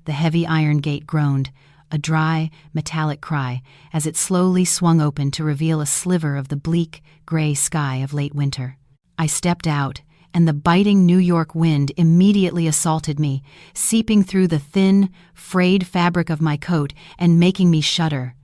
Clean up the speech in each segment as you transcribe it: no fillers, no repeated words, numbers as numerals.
The heavy iron gate groaned, a dry, metallic cry, as it slowly swung open to reveal a sliver of the bleak, gray sky of late winter. I stepped out, and the biting New York wind immediately assaulted me, seeping through the thin, frayed fabric of my coat and making me shudder.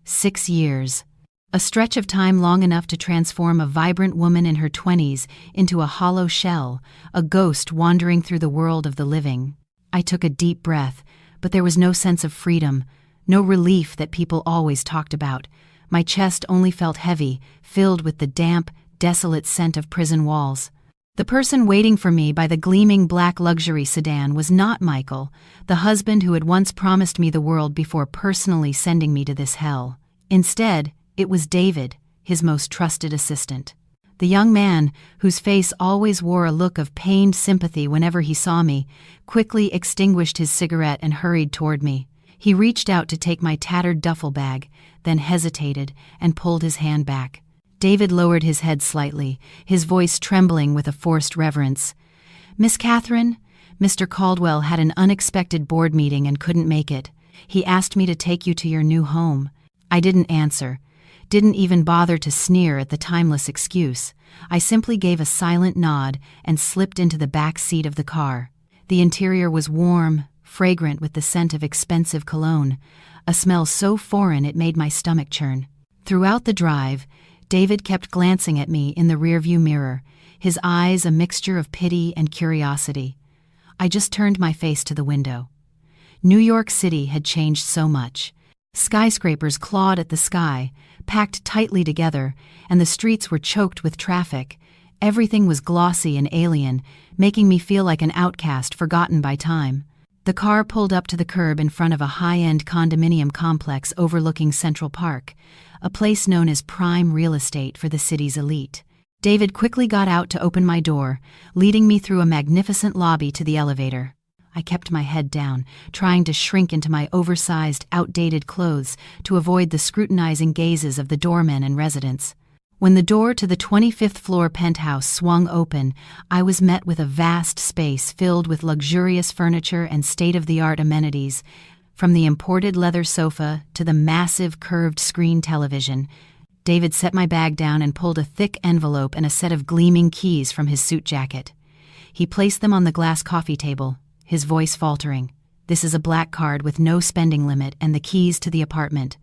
6 years. A stretch of time long enough to transform a vibrant woman in her 20s into a hollow shell, a ghost wandering through the world of the living. I took a deep breath, but there was no sense of freedom, no relief that people always talked about. My chest only felt heavy, filled with the damp, desolate scent of prison walls. The person waiting for me by the gleaming black luxury sedan was not Michael, the husband who had once promised me the world before personally sending me to this hell. Instead, it was David, his most trusted assistant. The young man, whose face always wore a look of pained sympathy whenever he saw me, quickly extinguished his cigarette and hurried toward me. He reached out to take my tattered duffel bag, then hesitated and pulled his hand back. David lowered his head slightly, his voice trembling with a forced reverence. "Miss Catherine, Mr. Caldwell had an unexpected board meeting and couldn't make it. He asked me to take you to your new home." I didn't answer, didn't even bother to sneer at the timeless excuse. I simply gave a silent nod and slipped into the back seat of the car. The interior was warm, fragrant with the scent of expensive cologne, a smell so foreign it made my stomach churn. Throughout the drive, David kept glancing at me in the rearview mirror, his eyes a mixture of pity and curiosity. I just turned my face to the window. New York City had changed so much. Skyscrapers clawed at the sky, packed tightly together, and the streets were choked with traffic. Everything was glossy and alien, making me feel like an outcast forgotten by time. The car pulled up to the curb in front of a high-end condominium complex overlooking Central Park, a place known as prime real estate for the city's elite. David quickly got out to open my door, leading me through a magnificent lobby to the elevator. I kept my head down, trying to shrink into my oversized, outdated clothes to avoid the scrutinizing gazes of the doormen and residents. When the door to the 25th floor penthouse swung open, I was met with a vast space filled with luxurious furniture and state-of-the-art amenities, from the imported leather sofa to the massive curved screen television. David set my bag down and pulled a thick envelope and a set of gleaming keys from his suit jacket. He placed them on the glass coffee table, his voice faltering. "This is a black card with no spending limit and the keys to the apartment.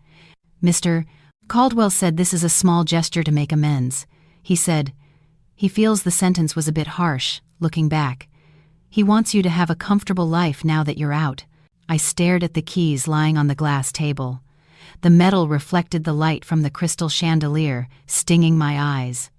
Mr. Caldwell said this is a small gesture to make amends," he said. "He feels the sentence was a bit harsh, looking back. He wants you to have a comfortable life now that you're out." I stared at the keys lying on the glass table. The metal reflected the light from the crystal chandelier, stinging my eyes.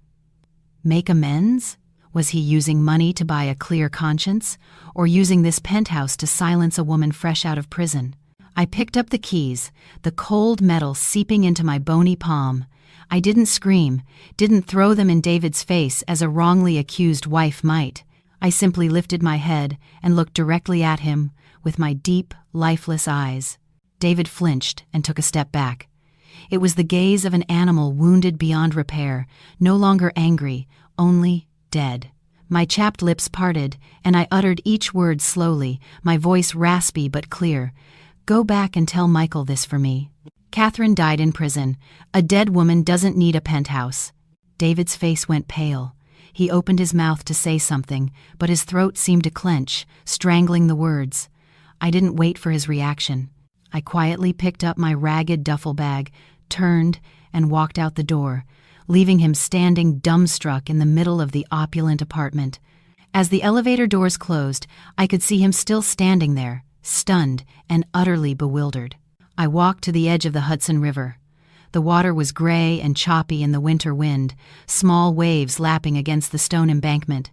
Make amends? Was he using money to buy a clear conscience, or using this penthouse to silence a woman fresh out of prison? I picked up the keys, the cold metal seeping into my bony palm. I didn't scream, didn't throw them in David's face as a wrongly accused wife might. I simply lifted my head and looked directly at him with my deep, lifeless eyes. David flinched and took a step back. It was the gaze of an animal wounded beyond repair, no longer angry, only dead. My chapped lips parted, and I uttered each word slowly, my voice raspy but clear. "Go back and tell Michael this for me. Catherine died in prison. A dead woman doesn't need a penthouse." David's face went pale. He opened his mouth to say something, but his throat seemed to clench, strangling the words. I didn't wait for his reaction. I quietly picked up my ragged duffel bag, turned, and walked out the door, leaving him standing dumbstruck in the middle of the opulent apartment. As the elevator doors closed, I could see him still standing there, stunned and utterly bewildered. I walked to the edge of the Hudson River. The water was gray and choppy in the winter wind, small waves lapping against the stone embankment.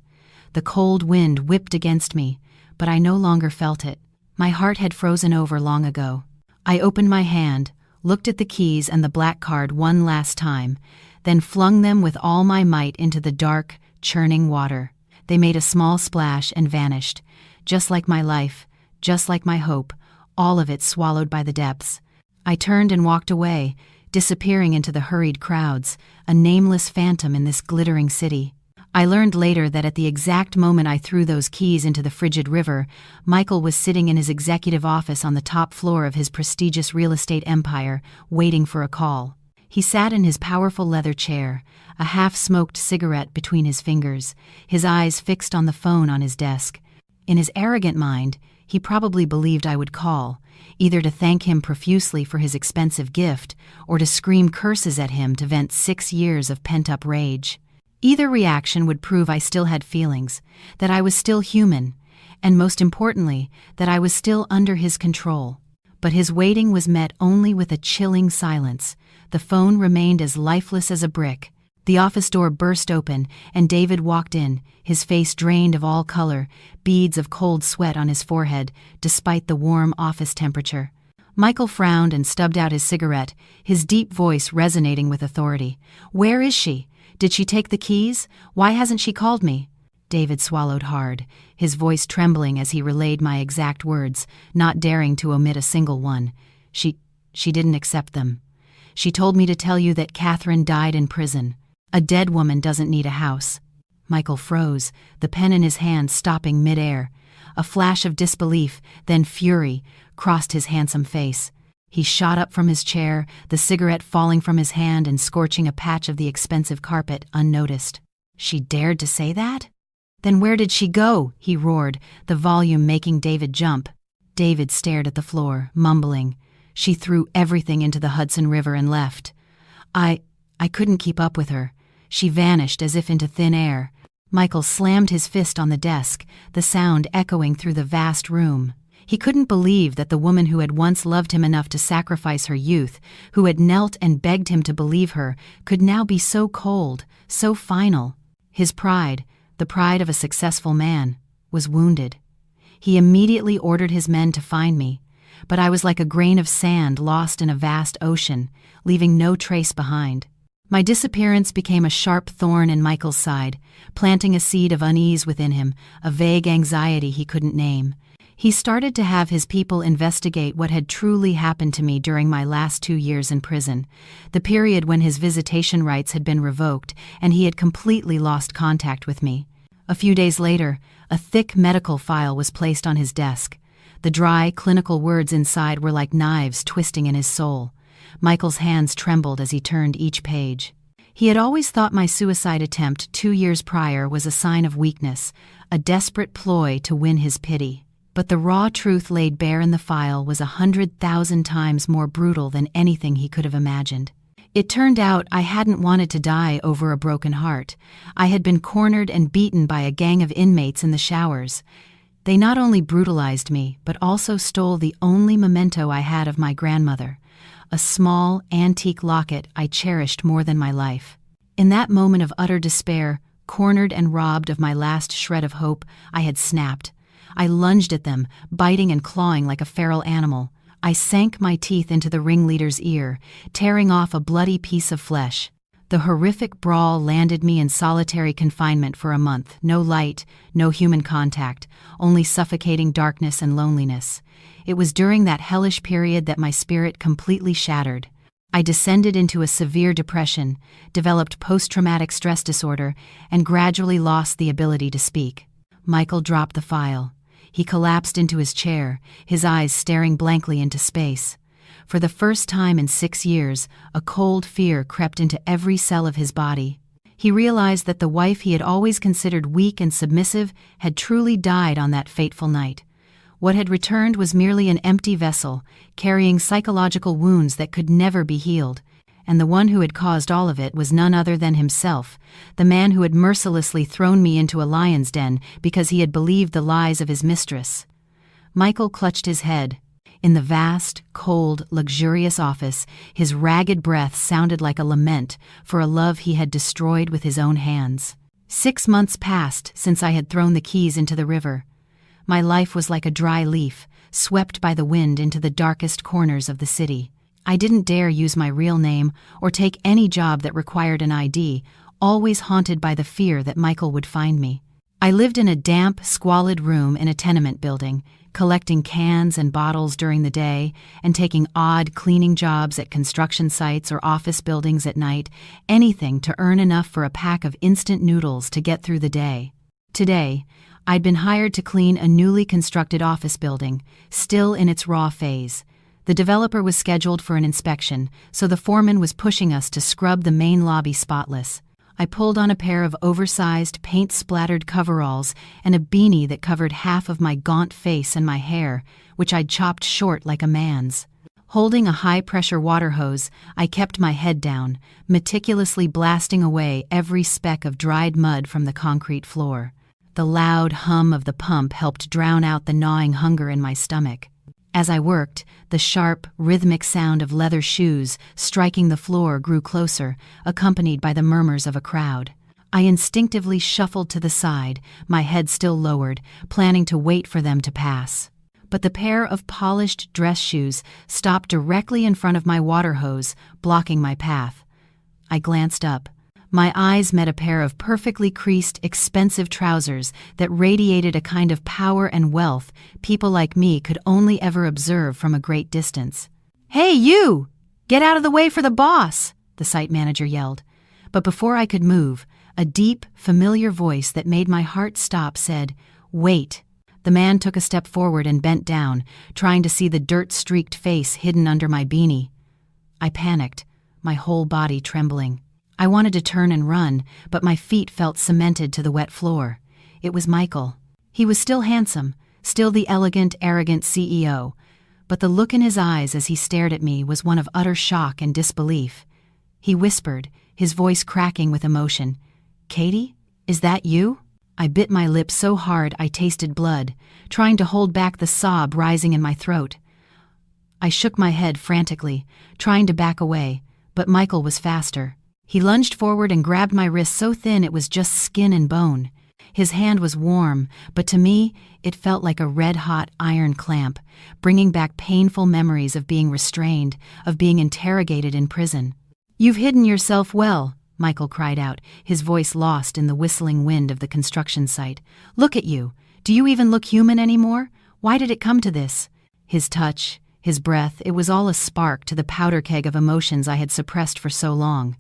The cold wind whipped against me, but I no longer felt it. My heart had frozen over long ago. I opened my hand, looked at the keys and the black card one last time, then flung them with all my might into the dark, churning water. They made a small splash and vanished, just like my life, just like my hope, all of it swallowed by the depths. I turned and walked away, disappearing into the hurried crowds, a nameless phantom in this glittering city. I learned later that at the exact moment I threw those keys into the frigid river, Michael was sitting in his executive office on the top floor of his prestigious real estate empire, waiting for a call. He sat in his powerful leather chair, a half-smoked cigarette between his fingers, his eyes fixed on the phone on his desk. In his arrogant mind, he probably believed I would call, either to thank him profusely for his expensive gift or to scream curses at him to vent 6 years of pent-up rage. Either reaction would prove I still had feelings, that I was still human, and most importantly, that I was still under his control. But his waiting was met only with a chilling silence. The phone remained as lifeless as a brick. The office door burst open, and David walked in, his face drained of all color, beads of cold sweat on his forehead, despite the warm office temperature. Michael frowned and stubbed out his cigarette, his deep voice resonating with authority. "Where is she? Did she take the keys? Why hasn't she called me?" David swallowed hard, his voice trembling as he relayed my exact words, not daring to omit a single one. She didn't accept them. "She told me to tell you that Catherine died in prison. A dead woman doesn't need a house." Michael froze, the pen in his hand stopping midair. A flash of disbelief, then fury, crossed his handsome face. He shot up from his chair, the cigarette falling from his hand and scorching a patch of the expensive carpet unnoticed. "She dared to say that? Then where did she go?" he roared, the volume making David jump. David stared at the floor, mumbling. "She threw everything into the Hudson River and left. I couldn't keep up with her. She vanished as if into thin air." Michael slammed his fist on the desk, the sound echoing through the vast room. He couldn't believe that the woman who had once loved him enough to sacrifice her youth, who had knelt and begged him to believe her, could now be so cold, so final. His pride, the pride of a successful man, was wounded. He immediately ordered his men to find me, but I was like a grain of sand lost in a vast ocean, leaving no trace behind. My disappearance became a sharp thorn in Michael's side, planting a seed of unease within him, a vague anxiety he couldn't name. He started to have his people investigate what had truly happened to me during my last 2 years in prison, the period when his visitation rights had been revoked and he had completely lost contact with me. A few days later, a thick medical file was placed on his desk. The dry, clinical words inside were like knives twisting in his soul. Michael's hands trembled as he turned each page. He had always thought my suicide attempt 2 years prior was a sign of weakness, a desperate ploy to win his pity. But the raw truth laid bare in the file was 100,000 times more brutal than anything he could have imagined. It turned out I hadn't wanted to die over a broken heart. I had been cornered and beaten by a gang of inmates in the showers. They not only brutalized me, but also stole the only memento I had of my grandmother, a small, antique locket I cherished more than my life. In that moment of utter despair, cornered and robbed of my last shred of hope, I had snapped. I lunged at them, biting and clawing like a feral animal. I sank my teeth into the ringleader's ear, tearing off a bloody piece of flesh. The horrific brawl landed me in solitary confinement for a month. No light, no human contact, only suffocating darkness and loneliness. It was during that hellish period that my spirit completely shattered. I descended into a severe depression, developed post-traumatic stress disorder, and gradually lost the ability to speak. Michael dropped the file. He collapsed into his chair, his eyes staring blankly into space. For the first time in 6 years, a cold fear crept into every cell of his body. He realized that the wife he had always considered weak and submissive had truly died on that fateful night. What had returned was merely an empty vessel, carrying psychological wounds that could never be healed. And the one who had caused all of it was none other than himself, the man who had mercilessly thrown me into a lion's den because he had believed the lies of his mistress. Michael clutched his head. In the vast, cold, luxurious office, his ragged breath sounded like a lament for a love he had destroyed with his own hands. 6 months passed since I had thrown the keys into the river. My life was like a dry leaf, swept by the wind into the darkest corners of the city. I didn't dare use my real name or take any job that required an ID, always haunted by the fear that Michael would find me. I lived in a damp, squalid room in a tenement building, collecting cans and bottles during the day and taking odd cleaning jobs at construction sites or office buildings at night, anything to earn enough for a pack of instant noodles to get through the day. Today, I'd been hired to clean a newly constructed office building, still in its raw phase. The developer was scheduled for an inspection, so the foreman was pushing us to scrub the main lobby spotless. I pulled on a pair of oversized, paint-splattered coveralls and a beanie that covered half of my gaunt face and my hair, which I'd chopped short like a man's. Holding a high-pressure water hose, I kept my head down, meticulously blasting away every speck of dried mud from the concrete floor. The loud hum of the pump helped drown out the gnawing hunger in my stomach. As I worked, the sharp, rhythmic sound of leather shoes striking the floor grew closer, accompanied by the murmurs of a crowd. I instinctively shuffled to the side, my head still lowered, planning to wait for them to pass. But the pair of polished dress shoes stopped directly in front of my water hose, blocking my path. I glanced up. My eyes met a pair of perfectly creased, expensive trousers that radiated a kind of power and wealth people like me could only ever observe from a great distance. "Hey, you! Get out of the way for the boss!" the site manager yelled. But before I could move, a deep, familiar voice that made my heart stop said, "Wait." The man took a step forward and bent down, trying to see the dirt-streaked face hidden under my beanie. I panicked, my whole body trembling. I wanted to turn and run, but my feet felt cemented to the wet floor. It was Michael. He was still handsome, still the elegant, arrogant CEO, but the look in his eyes as he stared at me was one of utter shock and disbelief. He whispered, his voice cracking with emotion, "Katie, is that you?" I bit my lip so hard I tasted blood, trying to hold back the sob rising in my throat. I shook my head frantically, trying to back away, but Michael was faster. He lunged forward and grabbed my wrist so thin it was just skin and bone. His hand was warm, but to me, it felt like a red-hot iron clamp, bringing back painful memories of being restrained, of being interrogated in prison. "You've hidden yourself well," Michael cried out, his voice lost in the whistling wind of the construction site. "Look at you. Do you even look human anymore? Why did it come to this?" His touch, his breath, it was all a spark to the powder keg of emotions I had suppressed for so long.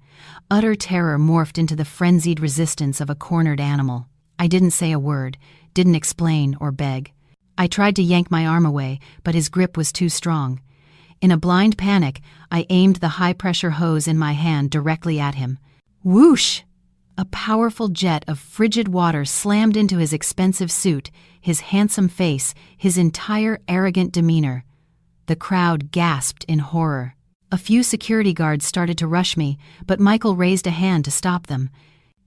Utter terror morphed into the frenzied resistance of a cornered animal. I didn't say a word, didn't explain or beg. I tried to yank my arm away, but his grip was too strong. In a blind panic, I aimed the high-pressure hose in my hand directly at him. Whoosh! A powerful jet of frigid water slammed into his expensive suit, his handsome face, his entire arrogant demeanor. The crowd gasped in horror. A few security guards started to rush me, but Michael raised a hand to stop them.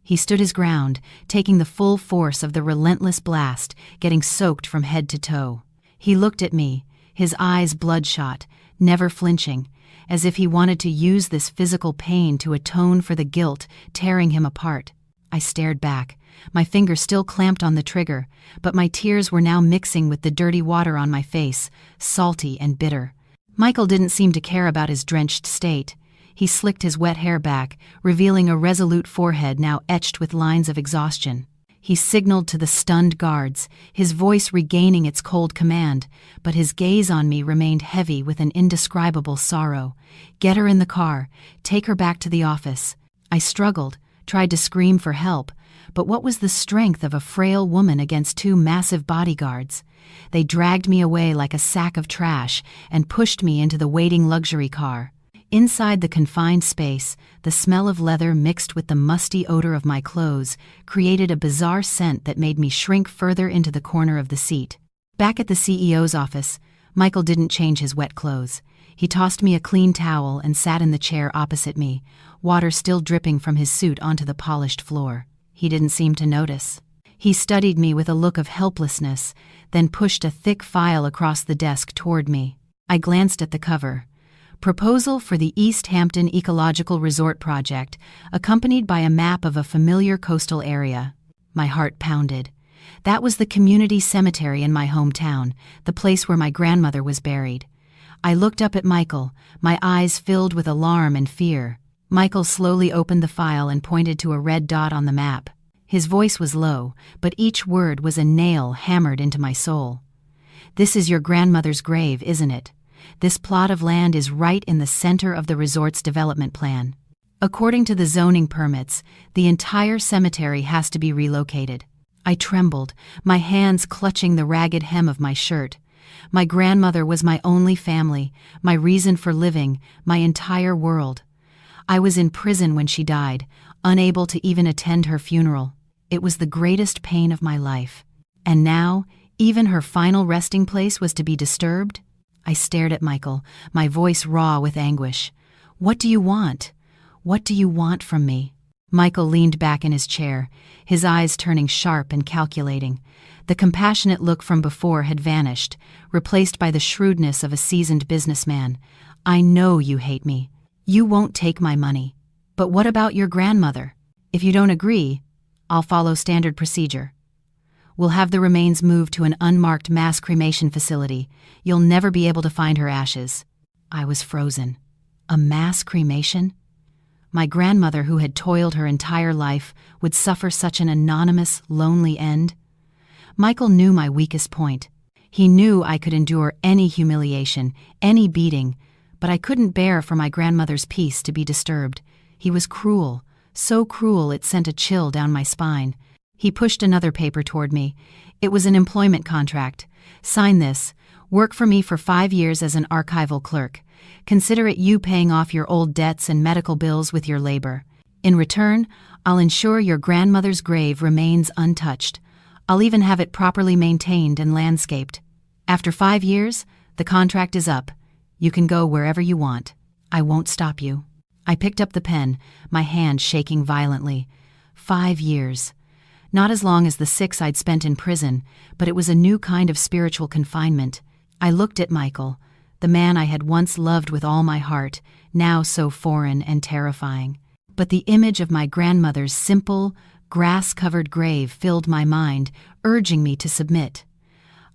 He stood his ground, taking the full force of the relentless blast, getting soaked from head to toe. He looked at me, his eyes bloodshot, never flinching, as if he wanted to use this physical pain to atone for the guilt tearing him apart. I stared back, my finger still clamped on the trigger, but my tears were now mixing with the dirty water on my face, salty and bitter. Michael didn't seem to care about his drenched state. He slicked his wet hair back, revealing a resolute forehead now etched with lines of exhaustion. He signaled to the stunned guards, his voice regaining its cold command, but his gaze on me remained heavy with an indescribable sorrow. "Get her in the car. Take her back to the office." I struggled, tried to scream for help, but what was the strength of a frail woman against two massive bodyguards? They dragged me away like a sack of trash and pushed me into the waiting luxury car. Inside the confined space, the smell of leather mixed with the musty odor of my clothes created a bizarre scent that made me shrink further into the corner of the seat. Back at the CEO's office, Michael didn't change his wet clothes. He tossed me a clean towel and sat in the chair opposite me, water still dripping from his suit onto the polished floor. He didn't seem to notice. He studied me with a look of helplessness, then pushed a thick file across the desk toward me. I glanced at the cover. Proposal for the East Hampton Ecological Resort Project, accompanied by a map of a familiar coastal area. My heart pounded. That was the community cemetery in my hometown, the place where my grandmother was buried. I looked up at Michael, my eyes filled with alarm and fear. Michael slowly opened the file and pointed to a red dot on the map. His voice was low, but each word was a nail hammered into my soul. This is your grandmother's grave, isn't it? This plot of land is right in the center of the resort's development plan. According to the zoning permits, the entire cemetery has to be relocated. I trembled, my hands clutching the ragged hem of my shirt. My grandmother was my only family, my reason for living, my entire world. I was in prison when she died, unable to even attend her funeral. It was the greatest pain of my life. And now, even her final resting place was to be disturbed? I stared at Michael, my voice raw with anguish. What do you want? What do you want from me? Michael leaned back in his chair, his eyes turning sharp and calculating. The compassionate look from before had vanished, replaced by the shrewdness of a seasoned businessman. I know you hate me. You won't take my money. But what about your grandmother? If you don't agree, I'll follow standard procedure. We'll have the remains moved to an unmarked mass cremation facility. You'll never be able to find her ashes. I was frozen. A mass cremation? My grandmother, who had toiled her entire life, would suffer such an anonymous, lonely end? Michael knew my weakest point. He knew I could endure any humiliation, any beating, but I couldn't bear for my grandmother's peace to be disturbed. He was cruel, so cruel it sent a chill down my spine. He pushed another paper toward me. It was an employment contract. Sign this. Work for me for 5 years as an archival clerk. Consider it you paying off your old debts and medical bills with your labor. In return, I'll ensure your grandmother's grave remains untouched. I'll even have it properly maintained and landscaped. After 5 years, the contract is up. You can go wherever you want. I won't stop you. I picked up the pen, my hand shaking violently. 5 years. Not as long as the 6 I'd spent in prison, but it was a new kind of spiritual confinement. I looked at Michael, the man I had once loved with all my heart, now so foreign and terrifying. But the image of my grandmother's simple, grass-covered grave filled my mind, urging me to submit.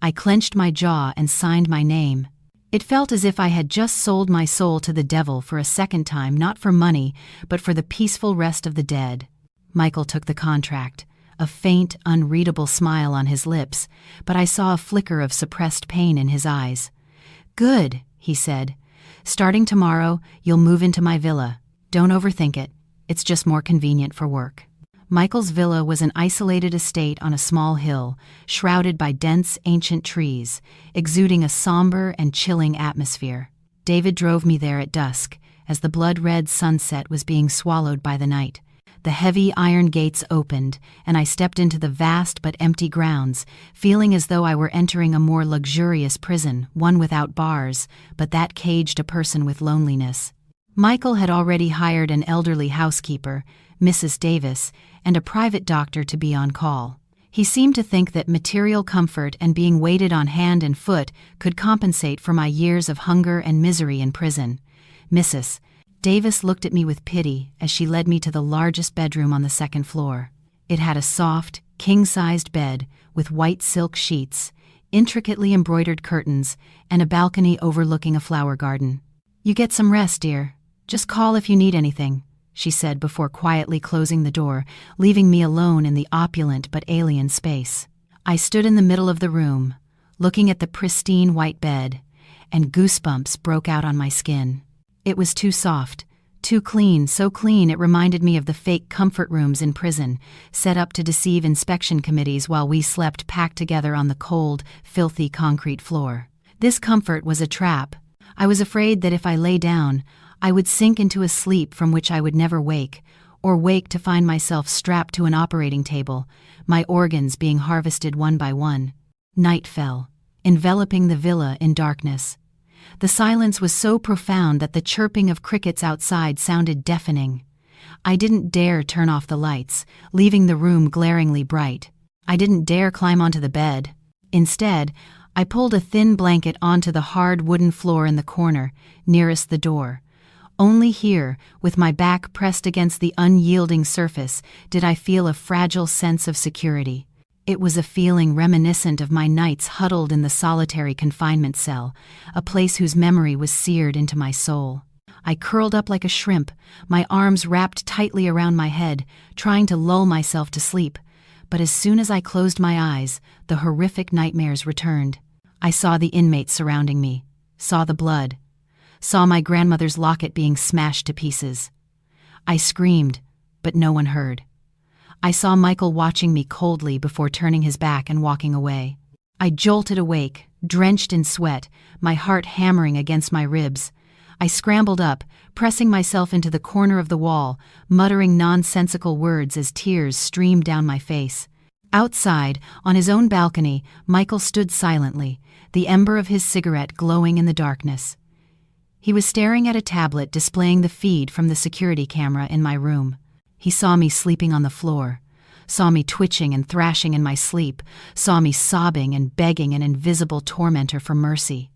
I clenched my jaw and signed my name. It felt as if I had just sold my soul to the devil for a second time, not for money, but for the peaceful rest of the dead. Michael took the contract, a faint, unreadable smile on his lips, but I saw a flicker of suppressed pain in his eyes. Good, he said. Starting tomorrow, you'll move into my villa. Don't overthink it. It's just more convenient for work. Michael's villa was an isolated estate on a small hill, shrouded by dense, ancient trees, exuding a somber and chilling atmosphere. David drove me there at dusk, as the blood-red sunset was being swallowed by the night. The heavy iron gates opened, and I stepped into the vast but empty grounds, feeling as though I were entering a more luxurious prison, one without bars, but that caged a person with loneliness. Michael had already hired an elderly housekeeper, Mrs. Davis, and a private doctor to be on call. He seemed to think that material comfort and being waited on hand and foot could compensate for my years of hunger and misery in prison. Mrs. Davis looked at me with pity as she led me to the largest bedroom on the second floor. It had a soft, king-sized bed with white silk sheets, intricately embroidered curtains, and a balcony overlooking a flower garden. "You get some rest, dear. Just call if you need anything," she said before quietly closing the door, leaving me alone in the opulent but alien space. I stood in the middle of the room, looking at the pristine white bed, and goosebumps broke out on my skin. It was too soft, too clean, so clean it reminded me of the fake comfort rooms in prison, set up to deceive inspection committees while we slept packed together on the cold, filthy concrete floor. This comfort was a trap. I was afraid that if I lay down, I would sink into a sleep from which I would never wake, or wake to find myself strapped to an operating table, my organs being harvested one by one. Night fell, enveloping the villa in darkness. The silence was so profound that the chirping of crickets outside sounded deafening. I didn't dare turn off the lights, leaving the room glaringly bright. I didn't dare climb onto the bed. Instead, I pulled a thin blanket onto the hard wooden floor in the corner, nearest the door. Only here, with my back pressed against the unyielding surface, did I feel a fragile sense of security. It was a feeling reminiscent of my nights huddled in the solitary confinement cell, a place whose memory was seared into my soul. I curled up like a shrimp, my arms wrapped tightly around my head, trying to lull myself to sleep. But as soon as I closed my eyes, the horrific nightmares returned. I saw the inmates surrounding me, saw the blood, saw my grandmother's locket being smashed to pieces. I screamed, but no one heard. I saw Michael watching me coldly before turning his back and walking away. I jolted awake, drenched in sweat, my heart hammering against my ribs. I scrambled up, pressing myself into the corner of the wall, muttering nonsensical words as tears streamed down my face. Outside, on his own balcony, Michael stood silently, the ember of his cigarette glowing in the darkness. He was staring at a tablet displaying the feed from the security camera in my room. He saw me sleeping on the floor, saw me twitching and thrashing in my sleep, saw me sobbing and begging an invisible tormentor for mercy.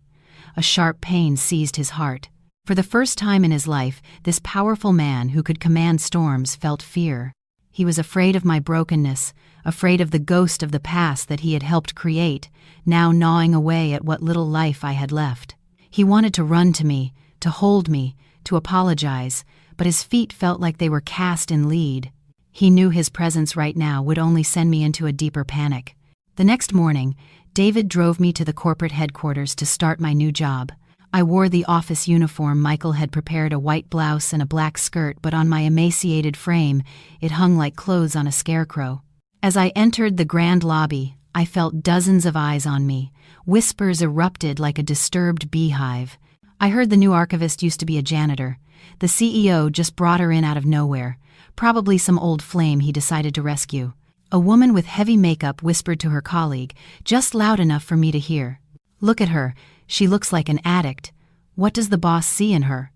A sharp pain seized his heart. For the first time in his life, this powerful man who could command storms felt fear. He was afraid of my brokenness, afraid of the ghost of the past that he had helped create, now gnawing away at what little life I had left. He wanted to run to me, to hold me, to apologize, but his feet felt like they were cast in lead. He knew his presence right now would only send me into a deeper panic. The next morning, David drove me to the corporate headquarters to start my new job. I wore the office uniform Michael had prepared, a white blouse and a black skirt, but on my emaciated frame, it hung like clothes on a scarecrow. As I entered the grand lobby, I felt dozens of eyes on me. Whispers erupted like a disturbed beehive. I heard the new archivist used to be a janitor. The CEO just brought her in out of nowhere, probably some old flame he decided to rescue. A woman with heavy makeup whispered to her colleague, just loud enough for me to hear. "Look at her. She looks like an addict. What does the boss see in her?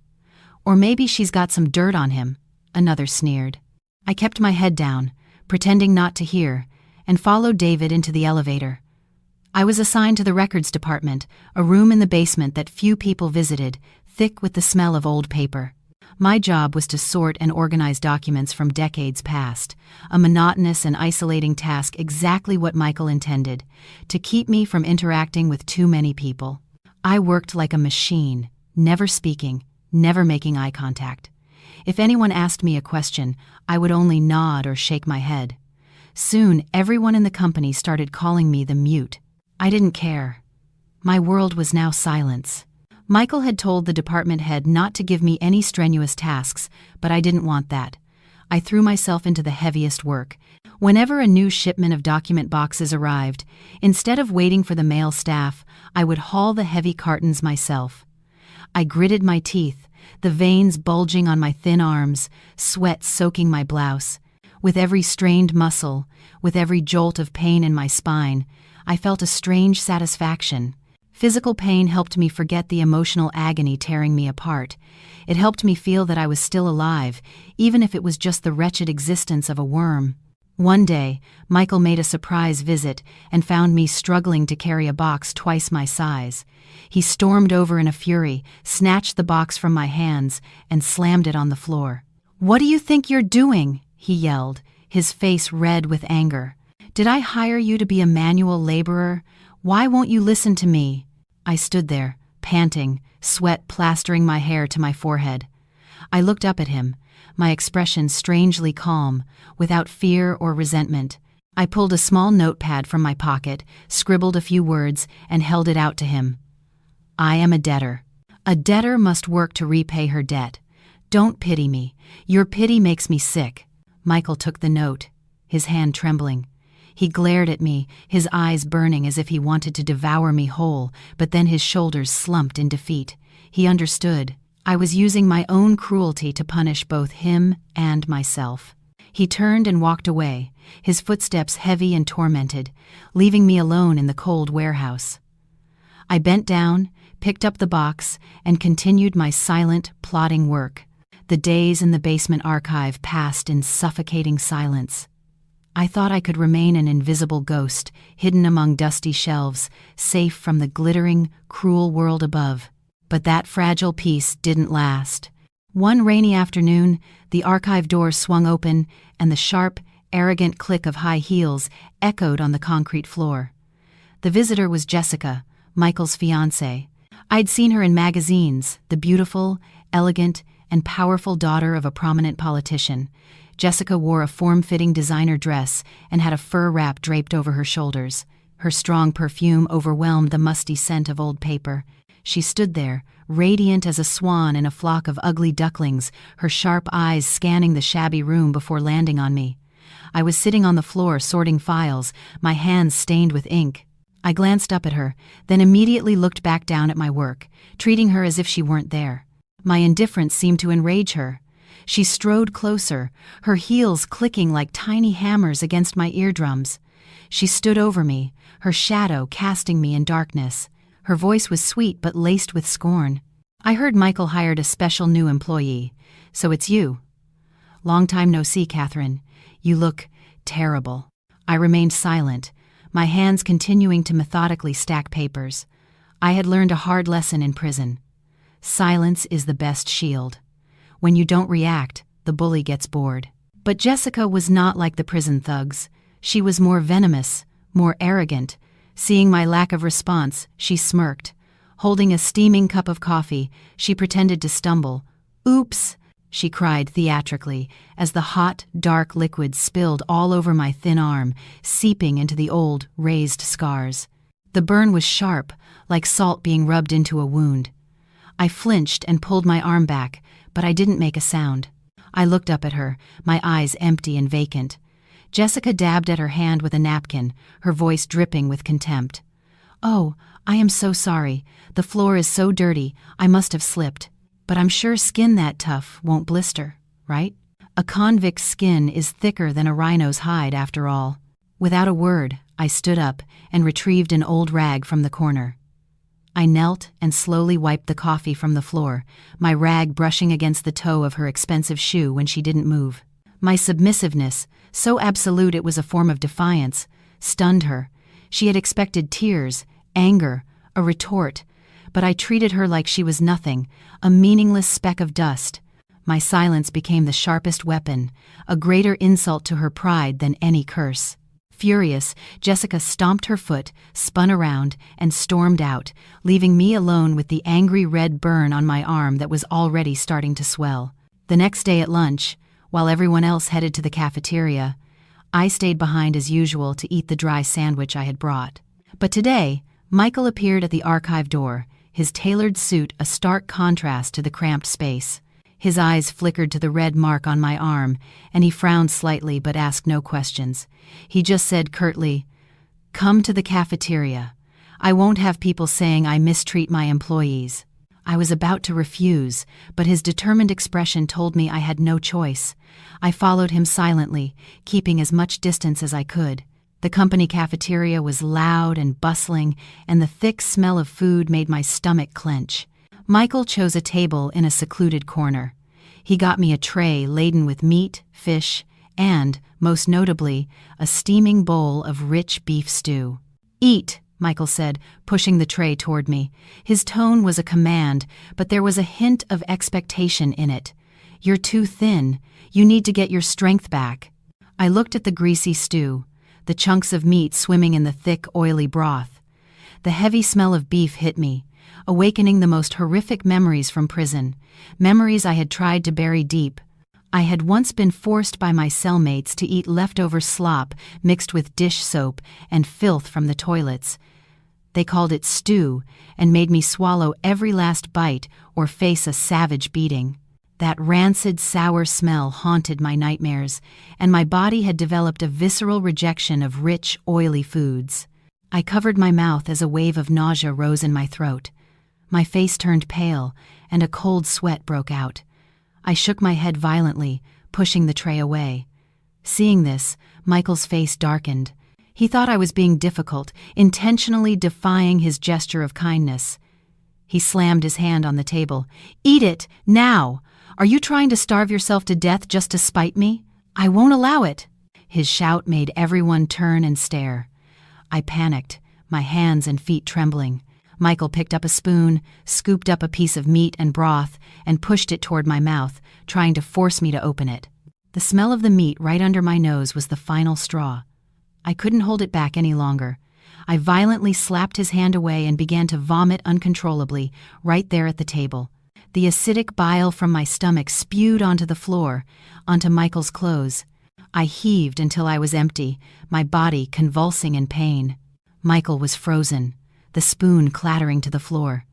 Or maybe she's got some dirt on him," another sneered. I kept my head down, pretending not to hear, and followed David into the elevator. I was assigned to the records department, a room in the basement that few people visited, thick with the smell of old paper. My job was to sort and organize documents from decades past, a monotonous and isolating task, exactly what Michael intended, to keep me from interacting with too many people. I worked like a machine, never speaking, never making eye contact. If anyone asked me a question, I would only nod or shake my head. Soon, everyone in the company started calling me the mute. I didn't care. My world was now silence. Michael had told the department head not to give me any strenuous tasks, but I didn't want that. I threw myself into the heaviest work. Whenever a new shipment of document boxes arrived, instead of waiting for the mail staff, I would haul the heavy cartons myself. I gritted my teeth, the veins bulging on my thin arms, sweat soaking my blouse. With every strained muscle, with every jolt of pain in my spine, I felt a strange satisfaction. Physical pain helped me forget the emotional agony tearing me apart. It helped me feel that I was still alive, even if it was just the wretched existence of a worm. One day, Michael made a surprise visit and found me struggling to carry a box twice my size. He stormed over in a fury, snatched the box from my hands, and slammed it on the floor. "What do you think you're doing?" he yelled, his face red with anger. "Did I hire you to be a manual laborer? Why won't you listen to me?" I stood there, panting, sweat plastering my hair to my forehead. I looked up at him, my expression strangely calm, without fear or resentment. I pulled a small notepad from my pocket, scribbled a few words, and held it out to him. "I am a debtor. A debtor must work to repay her debt. Don't pity me. Your pity makes me sick." Michael took the note, his hand trembling. He glared at me, his eyes burning as if he wanted to devour me whole, but then his shoulders slumped in defeat. He understood. I was using my own cruelty to punish both him and myself. He turned and walked away, his footsteps heavy and tormented, leaving me alone in the cold warehouse. I bent down, picked up the box, and continued my silent, plodding work. The days in the basement archive passed in suffocating silence. I thought I could remain an invisible ghost, hidden among dusty shelves, safe from the glittering, cruel world above. But that fragile peace didn't last. One rainy afternoon, the archive door swung open, and the sharp, arrogant click of high heels echoed on the concrete floor. The visitor was Jessica, Michael's fiancée. I'd seen her in magazines, the beautiful, elegant, and powerful daughter of a prominent politician. Jessica wore a form-fitting designer dress and had a fur wrap draped over her shoulders. Her strong perfume overwhelmed the musty scent of old paper. She stood there, radiant as a swan in a flock of ugly ducklings, her sharp eyes scanning the shabby room before landing on me. I was sitting on the floor sorting files, my hands stained with ink. I glanced up at her, then immediately looked back down at my work, treating her as if she weren't there. My indifference seemed to enrage her. She strode closer, her heels clicking like tiny hammers against my eardrums. She stood over me, her shadow casting me in darkness. Her voice was sweet but laced with scorn. "I heard Michael hired a special new employee. So it's you." "Long time no see, Catherine. You look terrible." I remained silent, my hands continuing to methodically stack papers. I had learned a hard lesson in prison. Silence is the best shield. When you don't react, the bully gets bored. But Jessica was not like the prison thugs. She was more venomous, more arrogant. Seeing my lack of response, she smirked. Holding a steaming cup of coffee, she pretended to stumble. "Oops," she cried theatrically, as the hot, dark liquid spilled all over my thin arm, seeping into the old, raised scars. The burn was sharp, like salt being rubbed into a wound. I flinched and pulled my arm back, but I didn't make a sound. I looked up at her, my eyes empty and vacant. Jessica dabbed at her hand with a napkin, her voice dripping with contempt. "Oh, I am so sorry. The floor is so dirty, I must have slipped. But I'm sure skin that tough won't blister, right? A convict's skin is thicker than a rhino's hide, after all." Without a word, I stood up and retrieved an old rag from the corner. I knelt and slowly wiped the coffee from the floor, my rag brushing against the toe of her expensive shoe when she didn't move. My submissiveness, so absolute it was a form of defiance, stunned her. She had expected tears, anger, a retort, but I treated her like she was nothing, a meaningless speck of dust. My silence became the sharpest weapon, a greater insult to her pride than any curse. Furious, Jessica stomped her foot, spun around, and stormed out, leaving me alone with the angry red burn on my arm that was already starting to swell. The next day at lunch, while everyone else headed to the cafeteria, I stayed behind as usual to eat the dry sandwich I had brought. But today, Michael appeared at the archive door, his tailored suit a stark contrast to the cramped space. His eyes flickered to the red mark on my arm, and he frowned slightly but asked no questions. He just said curtly, "Come to the cafeteria. I won't have people saying I mistreat my employees." I was about to refuse, but his determined expression told me I had no choice. I followed him silently, keeping as much distance as I could. The company cafeteria was loud and bustling, and the thick smell of food made my stomach clench. Michael chose a table in a secluded corner. He got me a tray laden with meat, fish, and, most notably, a steaming bowl of rich beef stew. "Eat," Michael said, pushing the tray toward me. His tone was a command, but there was a hint of expectation in it. "You're too thin. You need to get your strength back." I looked at the greasy stew, the chunks of meat swimming in the thick, oily broth. The heavy smell of beef hit me, awakening the most horrific memories from prison, memories I had tried to bury deep. I had once been forced by my cellmates to eat leftover slop mixed with dish soap and filth from the toilets. They called it stew and made me swallow every last bite or face a savage beating. That rancid, sour smell haunted my nightmares, and my body had developed a visceral rejection of rich, oily foods. I covered my mouth as a wave of nausea rose in my throat. My face turned pale, and a cold sweat broke out. I shook my head violently, pushing the tray away. Seeing this, Michael's face darkened. He thought I was being difficult, intentionally defying his gesture of kindness. He slammed his hand on the table. "Eat it, now! Are you trying to starve yourself to death just to spite me? I won't allow it!" His shout made everyone turn and stare. I panicked, my hands and feet trembling. Michael picked up a spoon, scooped up a piece of meat and broth, and pushed it toward my mouth, trying to force me to open it. The smell of the meat right under my nose was the final straw. I couldn't hold it back any longer. I violently slapped his hand away and began to vomit uncontrollably, right there at the table. The acidic bile from my stomach spewed onto the floor, onto Michael's clothes. I heaved until I was empty, my body convulsing in pain. Michael was frozen, the spoon clattering to the floor.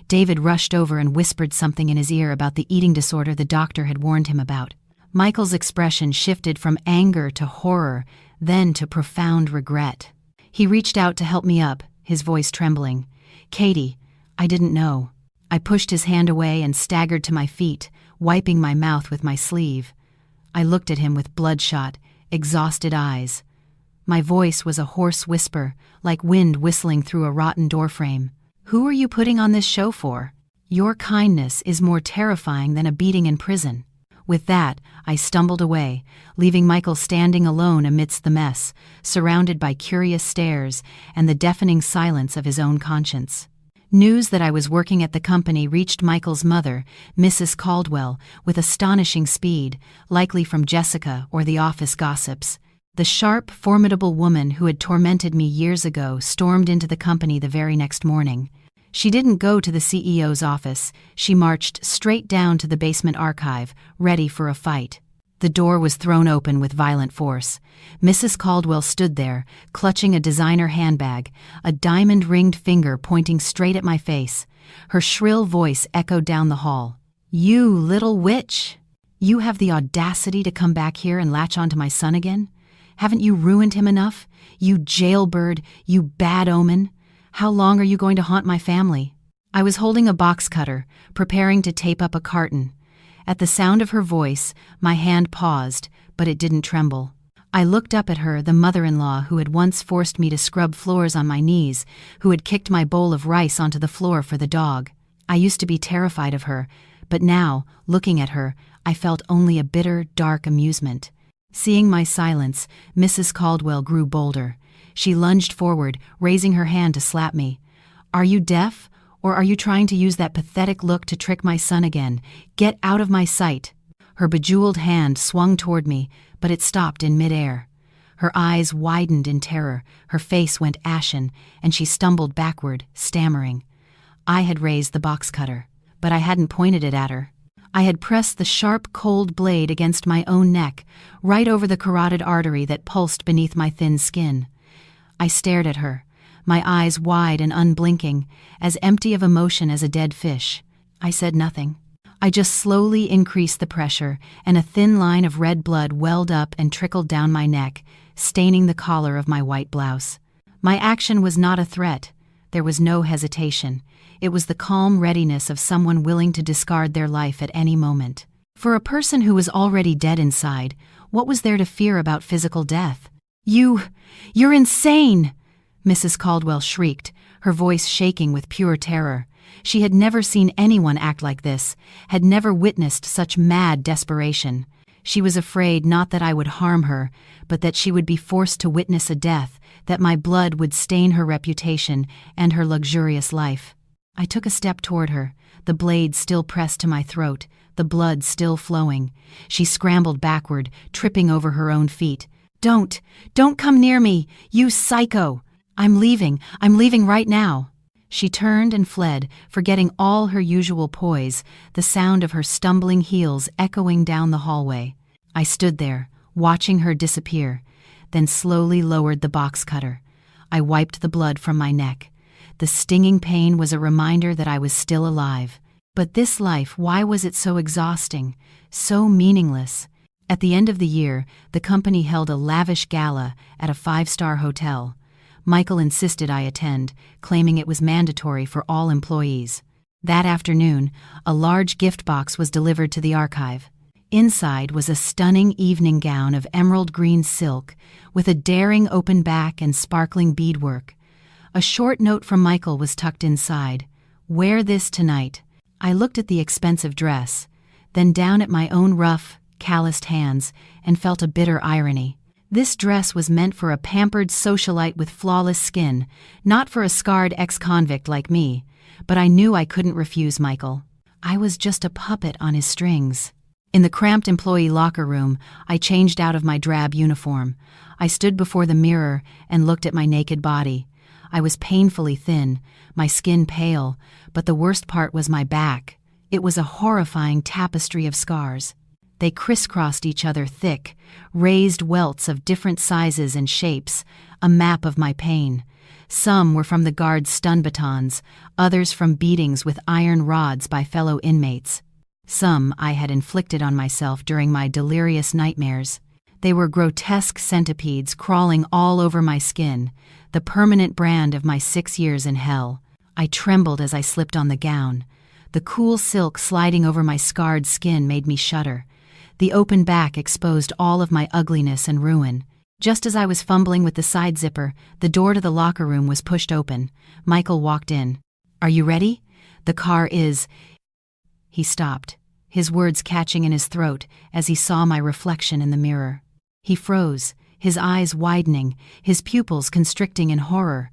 David rushed over and whispered something in his ear about the eating disorder the doctor had warned him about. Michael's expression shifted from anger to horror, then to profound regret. He reached out to help me up, his voice trembling. "Katie, I didn't know." I pushed his hand away and staggered to my feet, wiping my mouth with my sleeve. I looked at him with bloodshot, exhausted eyes. My voice was a hoarse whisper, like wind whistling through a rotten doorframe. "Who are you putting on this show for? Your kindness is more terrifying than a beating in prison." With that, I stumbled away, leaving Michael standing alone amidst the mess, surrounded by curious stares and the deafening silence of his own conscience. News that I was working at the company reached Michael's mother, Mrs. Caldwell, with astonishing speed, likely from Jessica or the office gossips. The sharp, formidable woman who had tormented me years ago stormed into the company the very next morning. She didn't go to the CEO's office. She marched straight down to the basement archive, ready for a fight. The door was thrown open with violent force. Mrs. Caldwell stood there, clutching a designer handbag, a diamond-ringed finger pointing straight at my face. Her shrill voice echoed down the hall. "You little witch! You have the audacity to come back here and latch onto my son again? Haven't you ruined him enough? You jailbird, you bad omen! How long are you going to haunt my family?" I was holding a box cutter, preparing to tape up a carton. At the sound of her voice, my hand paused, but it didn't tremble. I looked up at her, the mother-in-law who had once forced me to scrub floors on my knees, who had kicked my bowl of rice onto the floor for the dog. I used to be terrified of her, but now, looking at her, I felt only a bitter, dark amusement. Seeing my silence, Mrs. Caldwell grew bolder. She lunged forward, raising her hand to slap me. "Are you deaf? Or are you trying to use that pathetic look to trick my son again? Get out of my sight." Her bejeweled hand swung toward me, but it stopped in midair. Her eyes widened in terror, her face went ashen, and she stumbled backward, stammering. I had raised the box cutter, but I hadn't pointed it at her. I had pressed the sharp, cold blade against my own neck, right over the carotid artery that pulsed beneath my thin skin. I stared at her, my eyes wide and unblinking, as empty of emotion as a dead fish. I said nothing. I just slowly increased the pressure, and a thin line of red blood welled up and trickled down my neck, staining the collar of my white blouse. My action was not a threat. There was no hesitation. It was the calm readiness of someone willing to discard their life at any moment. For a person who was already dead inside, what was there to fear about physical death? You're insane!" Mrs. Caldwell shrieked, her voice shaking with pure terror. She had never seen anyone act like this, had never witnessed such mad desperation. She was afraid not that I would harm her, but that she would be forced to witness a death, that my blood would stain her reputation and her luxurious life. I took a step toward her, the blade still pressed to my throat, the blood still flowing. She scrambled backward, tripping over her own feet. Don't come near me, you psycho! I'm leaving right now." She turned and fled, forgetting all her usual poise, the sound of her stumbling heels echoing down the hallway. I stood there, watching her disappear, then slowly lowered the box cutter. I wiped the blood from my neck. The stinging pain was a reminder that I was still alive. But this life, why was it so exhausting, so meaningless? At the end of the year, the company held a lavish gala at a 5-star hotel. Michael insisted I attend, claiming it was mandatory for all employees. That afternoon, a large gift box was delivered to the archive. Inside was a stunning evening gown of emerald green silk, with a daring open back and sparkling beadwork. A short note from Michael was tucked inside. "Wear this tonight." I looked at the expensive dress, then down at my own rough, calloused hands, and felt a bitter irony. This dress was meant for a pampered socialite with flawless skin, not for a scarred ex-convict like me, but I knew I couldn't refuse Michael. I was just a puppet on his strings. In the cramped employee locker room, I changed out of my drab uniform. I stood before the mirror and looked at my naked body. I was painfully thin, my skin pale, but the worst part was my back. It was a horrifying tapestry of scars. They crisscrossed each other thick, raised welts of different sizes and shapes, a map of my pain. Some were from the guards' stun batons, others from beatings with iron rods by fellow inmates. Some I had inflicted on myself during my delirious nightmares. They were grotesque centipedes crawling all over my skin, the permanent brand of my 6 years in hell. I trembled as I slipped on the gown. The cool silk sliding over my scarred skin made me shudder. The open back exposed all of my ugliness and ruin. Just as I was fumbling with the side zipper, the door to the locker room was pushed open. Michael walked in. "Are you ready? The car is—" He stopped, his words catching in his throat as he saw my reflection in the mirror. He froze, his eyes widening, his pupils constricting in horror.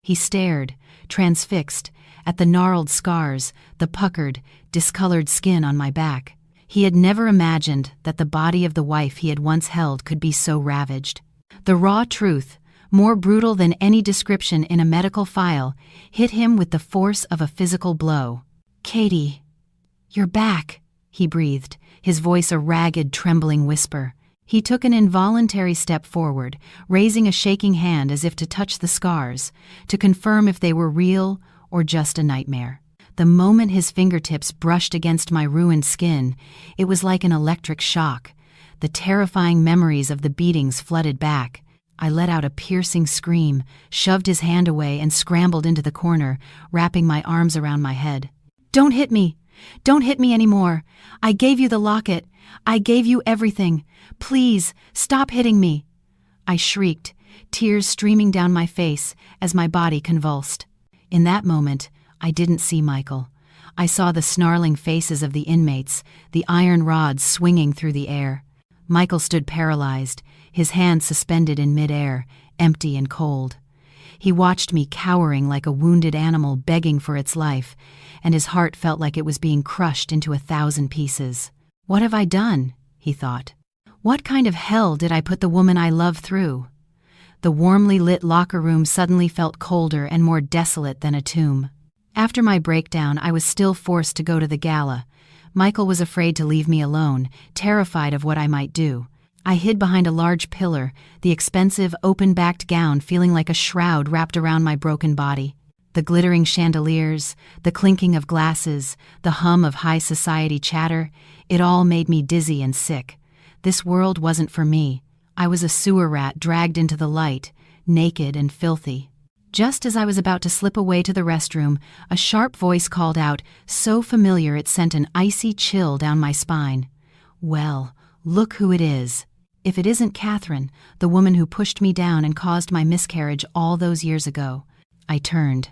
He stared, transfixed, at the gnarled scars, the puckered, discolored skin on my back. He had never imagined that the body of the wife he had once held could be so ravaged. The raw truth, more brutal than any description in a medical file, hit him with the force of a physical blow. "Katie, you're back," he breathed, his voice a ragged, trembling whisper. He took an involuntary step forward, raising a shaking hand as if to touch the scars, to confirm if they were real or just a nightmare. The moment his fingertips brushed against my ruined skin, it was like an electric shock. The terrifying memories of the beatings flooded back. I let out a piercing scream, shoved his hand away, and scrambled into the corner, wrapping my arms around my head. "Don't hit me! Don't hit me anymore! I gave you the locket! I gave you everything! Please, stop hitting me!" I shrieked, tears streaming down my face as my body convulsed. In that moment, I didn't see Michael. I saw the snarling faces of the inmates, the iron rods swinging through the air. Michael stood paralyzed, his hands suspended in midair, empty and cold. He watched me cowering like a wounded animal begging for its life, and his heart felt like it was being crushed into 1,000 pieces. "What have I done?" he thought. "What kind of hell did I put the woman I love through?" The warmly lit locker room suddenly felt colder and more desolate than a tomb. After my breakdown, I was still forced to go to the gala. Michael was afraid to leave me alone, terrified of what I might do. I hid behind a large pillar, the expensive, open-backed gown feeling like a shroud wrapped around my broken body. The glittering chandeliers, the clinking of glasses, the hum of high society chatter, it all made me dizzy and sick. This world wasn't for me. I was a sewer rat dragged into the light, naked and filthy. Just as I was about to slip away to the restroom, a sharp voice called out, so familiar it sent an icy chill down my spine. "Well, look who it is. If it isn't Catherine, the woman who pushed me down and caused my miscarriage all those years ago." I turned.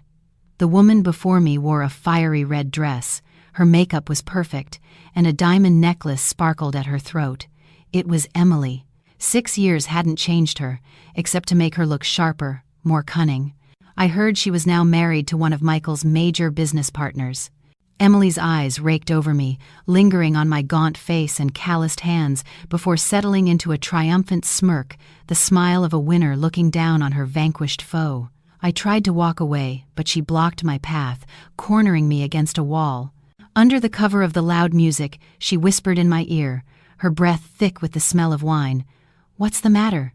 The woman before me wore a fiery red dress. Her makeup was perfect, and a diamond necklace sparkled at her throat. It was Emily. 6 years hadn't changed her, except to make her look sharper, more cunning. I heard she was now married to one of Michael's major business partners. Emily's eyes raked over me, lingering on my gaunt face and calloused hands before settling into a triumphant smirk, the smile of a winner looking down on her vanquished foe. I tried to walk away, but she blocked my path, cornering me against a wall. Under the cover of the loud music, she whispered in my ear, her breath thick with the smell of wine. "What's the matter?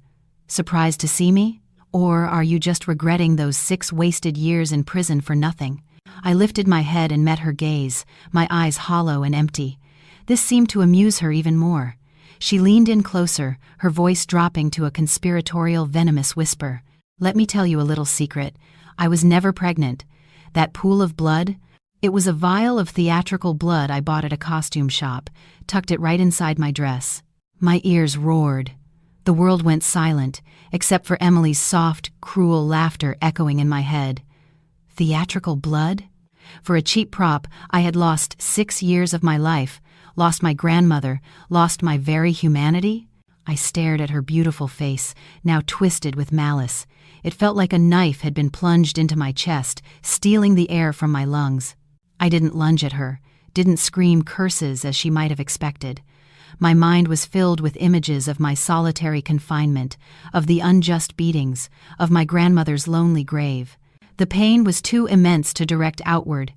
Surprised to see me? Or are you just regretting those 6 wasted years in prison for nothing?" I lifted my head and met her gaze, my eyes hollow and empty. This seemed to amuse her even more. She leaned in closer, her voice dropping to a conspiratorial, venomous whisper. "Let me tell you a little secret. I was never pregnant. That pool of blood? It was a vial of theatrical blood I bought at a costume shop, tucked it right inside my dress." My ears roared. The world went silent, except for Emily's soft, cruel laughter echoing in my head. Theatrical blood? For a cheap prop, I had lost 6 years of my life, lost my grandmother, lost my very humanity? I stared at her beautiful face, now twisted with malice. It felt like a knife had been plunged into my chest, stealing the air from my lungs. I didn't lunge at her, didn't scream curses as she might have expected. My mind was filled with images of my solitary confinement, of the unjust beatings, of my grandmother's lonely grave. The pain was too immense to direct outward.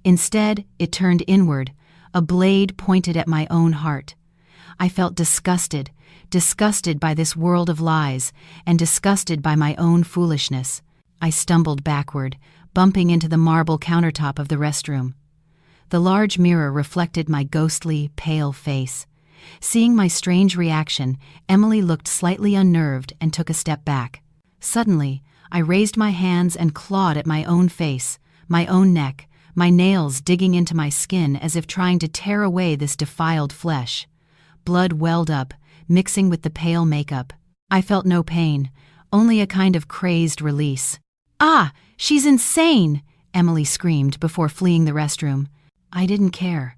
Instead, it turned inward, a blade pointed at my own heart. I felt disgusted by this world of lies, and disgusted by my own foolishness. I stumbled backward, bumping into the marble countertop of the restroom. The large mirror reflected my ghostly, pale face. Seeing my strange reaction, Emily looked slightly unnerved and took a step back. Suddenly, I raised my hands and clawed at my own face, my own neck, my nails digging into my skin as if trying to tear away this defiled flesh. Blood welled up, mixing with the pale makeup. I felt no pain, only a kind of crazed release. "Ah, she's insane!" Emily screamed before fleeing the restroom. I didn't care.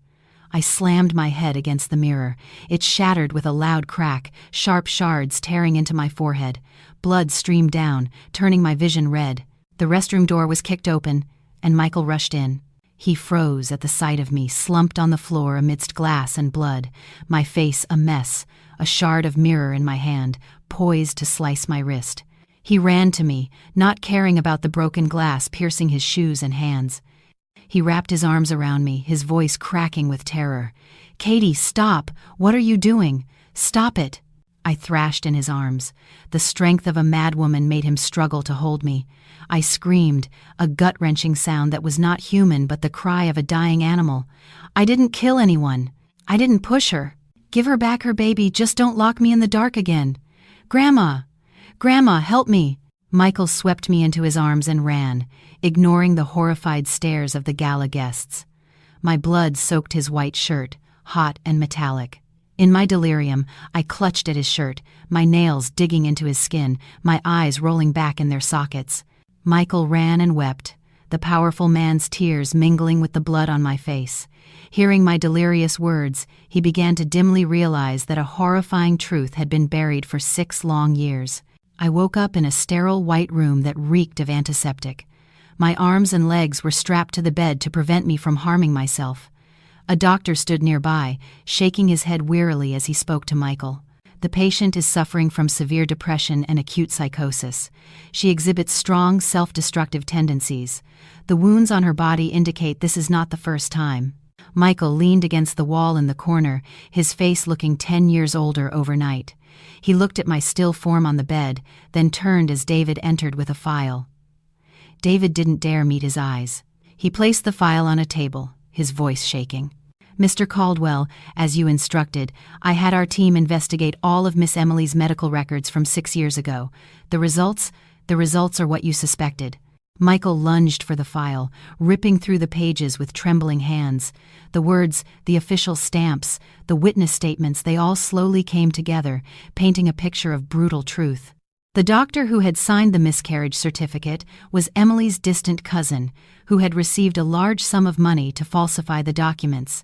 I slammed my head against the mirror. It shattered with a loud crack, sharp shards tearing into my forehead. Blood streamed down, turning my vision red. The restroom door was kicked open, and Michael rushed in. He froze at the sight of me, slumped on the floor amidst glass and blood, my face a mess, a shard of mirror in my hand, poised to slice my wrist. He ran to me, not caring about the broken glass piercing his shoes and hands. He wrapped his arms around me, his voice cracking with terror. "Katie, stop! What are you doing? Stop it!" I thrashed in his arms. The strength of a madwoman made him struggle to hold me. I screamed, a gut-wrenching sound that was not human but the cry of a dying animal. "I didn't kill anyone. I didn't push her. Give her back her baby, just don't lock me in the dark again. Grandma! Grandma, help me!" Michael swept me into his arms and ran, ignoring the horrified stares of the gala guests. My blood soaked his white shirt, hot and metallic. In my delirium, I clutched at his shirt, my nails digging into his skin, my eyes rolling back in their sockets. Michael ran and wept, the powerful man's tears mingling with the blood on my face. Hearing my delirious words, he began to dimly realize that a horrifying truth had been buried for 6 long years. I woke up in a sterile white room that reeked of antiseptic. My arms and legs were strapped to the bed to prevent me from harming myself. A doctor stood nearby, shaking his head wearily as he spoke to Michael. "The patient is suffering from severe depression and acute psychosis. She exhibits strong self-destructive tendencies. The wounds on her body indicate this is not the first time." Michael leaned against the wall in the corner, his face looking 10 years older overnight. He looked at my still form on the bed, then turned as David entered with a file. David didn't dare meet his eyes. He placed the file on a table, his voice shaking. "Mr. Caldwell, as you instructed, I had our team investigate all of Miss Emily's medical records from 6 years ago. The results are what you suspected." Michael lunged for the file, ripping through the pages with trembling hands. The words, the official stamps, the witness statements, they all slowly came together, painting a picture of brutal truth. The doctor who had signed the miscarriage certificate was Emily's distant cousin, who had received a large sum of money to falsify the documents.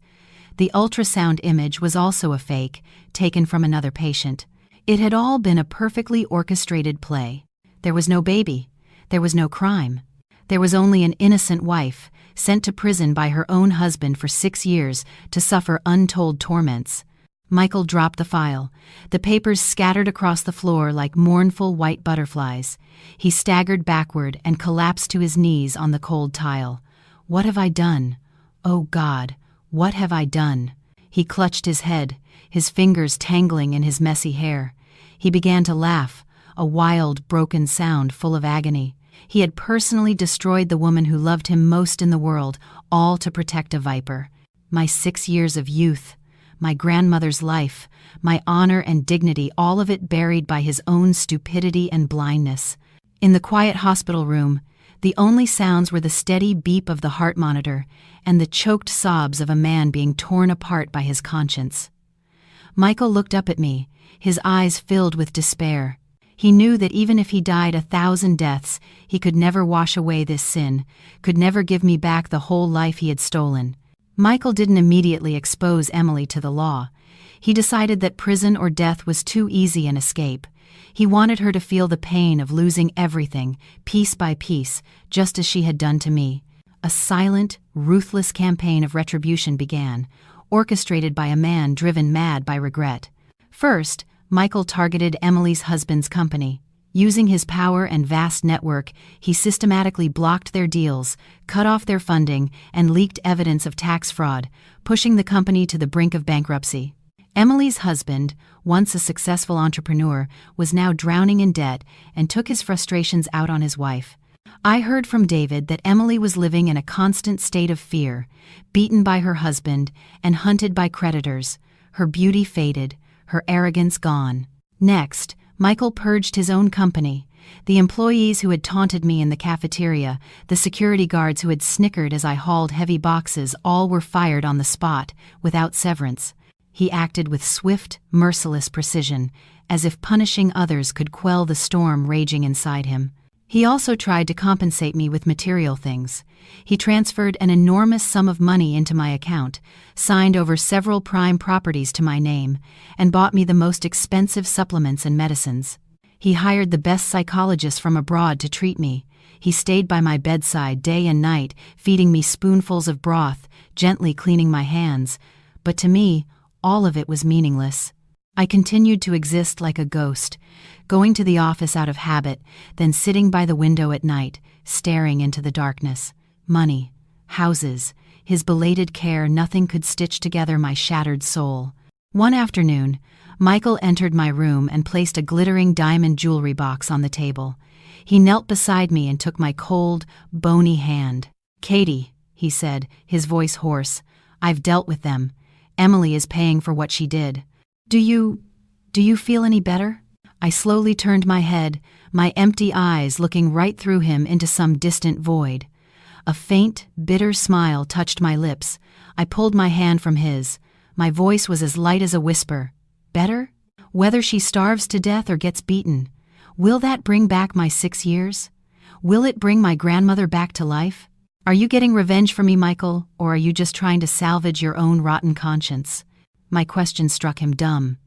The ultrasound image was also a fake, taken from another patient. It had all been a perfectly orchestrated play. There was no baby. There was no crime. There was only an innocent wife, sent to prison by her own husband for 6 years to suffer untold torments. Michael dropped the file. The papers scattered across the floor like mournful white butterflies. He staggered backward and collapsed to his knees on the cold tile. "What have I done? Oh God, what have I done?" He clutched his head, his fingers tangling in his messy hair. He began to laugh, a wild, broken sound full of agony. He had personally destroyed the woman who loved him most in the world, all to protect a viper. My 6 years of youth, my grandmother's life, my honor and dignity, all of it buried by his own stupidity and blindness. In the quiet hospital room, the only sounds were the steady beep of the heart monitor and the choked sobs of a man being torn apart by his conscience. Michael looked up at me, his eyes filled with despair. He knew that even if he died 1,000 deaths, he could never wash away this sin, could never give me back the whole life he had stolen. Michael didn't immediately expose Emily to the law. He decided that prison or death was too easy an escape. He wanted her to feel the pain of losing everything, piece by piece, just as she had done to me. A silent, ruthless campaign of retribution began, orchestrated by a man driven mad by regret. First, Michael targeted Emily's husband's company. Using his power and vast network, he systematically blocked their deals, cut off their funding, and leaked evidence of tax fraud, pushing the company to the brink of bankruptcy. Emily's husband, once a successful entrepreneur, was now drowning in debt and took his frustrations out on his wife. I heard from David that Emily was living in a constant state of fear, beaten by her husband and hunted by creditors, her beauty faded, her arrogance gone. Next, Michael purged his own company. The employees who had taunted me in the cafeteria, the security guards who had snickered as I hauled heavy boxes, all were fired on the spot, without severance. He acted with swift, merciless precision, as if punishing others could quell the storm raging inside him. He also tried to compensate me with material things. He transferred an enormous sum of money into my account, signed over several prime properties to my name, and bought me the most expensive supplements and medicines. He hired the best psychologists from abroad to treat me. He stayed by my bedside day and night, feeding me spoonfuls of broth, gently cleaning my hands. But to me, all of it was meaningless. I continued to exist like a ghost, going to the office out of habit, then sitting by the window at night, staring into the darkness. Money, houses, his belated care, nothing could stitch together my shattered soul. One afternoon, Michael entered my room and placed a glittering diamond jewelry box on the table. He knelt beside me and took my cold, bony hand. "Katie," he said, his voice hoarse, "I've dealt with them. Emily is paying for what she did. Do you feel any better?" I slowly turned my head, my empty eyes looking right through him into some distant void. A faint, bitter smile touched my lips. I pulled my hand from his. My voice was as light as a whisper. "Better? Whether she starves to death or gets beaten. Will that bring back my 6 years? Will it bring my grandmother back to life? Are you getting revenge for me, Michael, or are you just trying to salvage your own rotten conscience?" My question struck him dumb.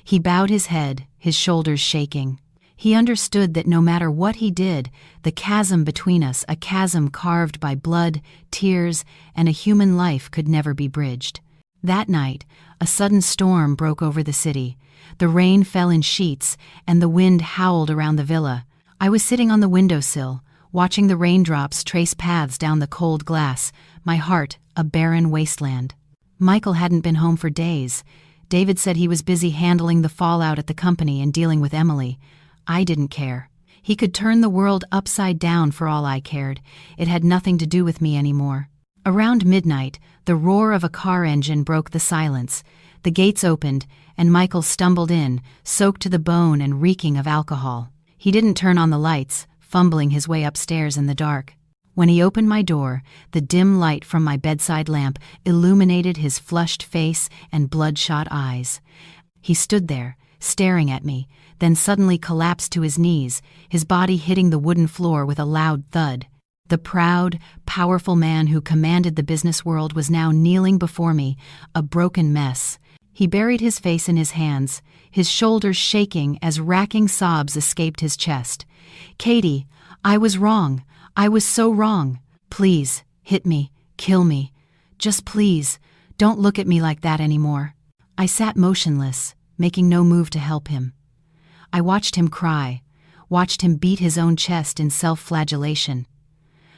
He bowed his head, his shoulders shaking. He understood that no matter what he did, the chasm between us, a chasm carved by blood, tears, and a human life, could never be bridged. That night, a sudden storm broke over the city. The rain fell in sheets, and the wind howled around the villa. I was sitting on the windowsill, watching the raindrops trace paths down the cold glass, my heart a barren wasteland. Michael hadn't been home for days. David said he was busy handling the fallout at the company and dealing with Emily. I didn't care. He could turn the world upside down for all I cared. It had nothing to do with me anymore. Around midnight, the roar of a car engine broke the silence. The gates opened, and Michael stumbled in, soaked to the bone and reeking of alcohol. He didn't turn on the lights, fumbling his way upstairs in the dark. When he opened my door, the dim light from my bedside lamp illuminated his flushed face and bloodshot eyes. He stood there, staring at me, then suddenly collapsed to his knees, his body hitting the wooden floor with a loud thud. The proud, powerful man who commanded the business world was now kneeling before me, a broken mess. He buried his face in his hands, his shoulders shaking as racking sobs escaped his chest. "Katie, I was wrong. I was so wrong. Please, hit me, kill me. Just please, don't look at me like that anymore." I sat motionless, making no move to help him. I watched him cry, watched him beat his own chest in self-flagellation.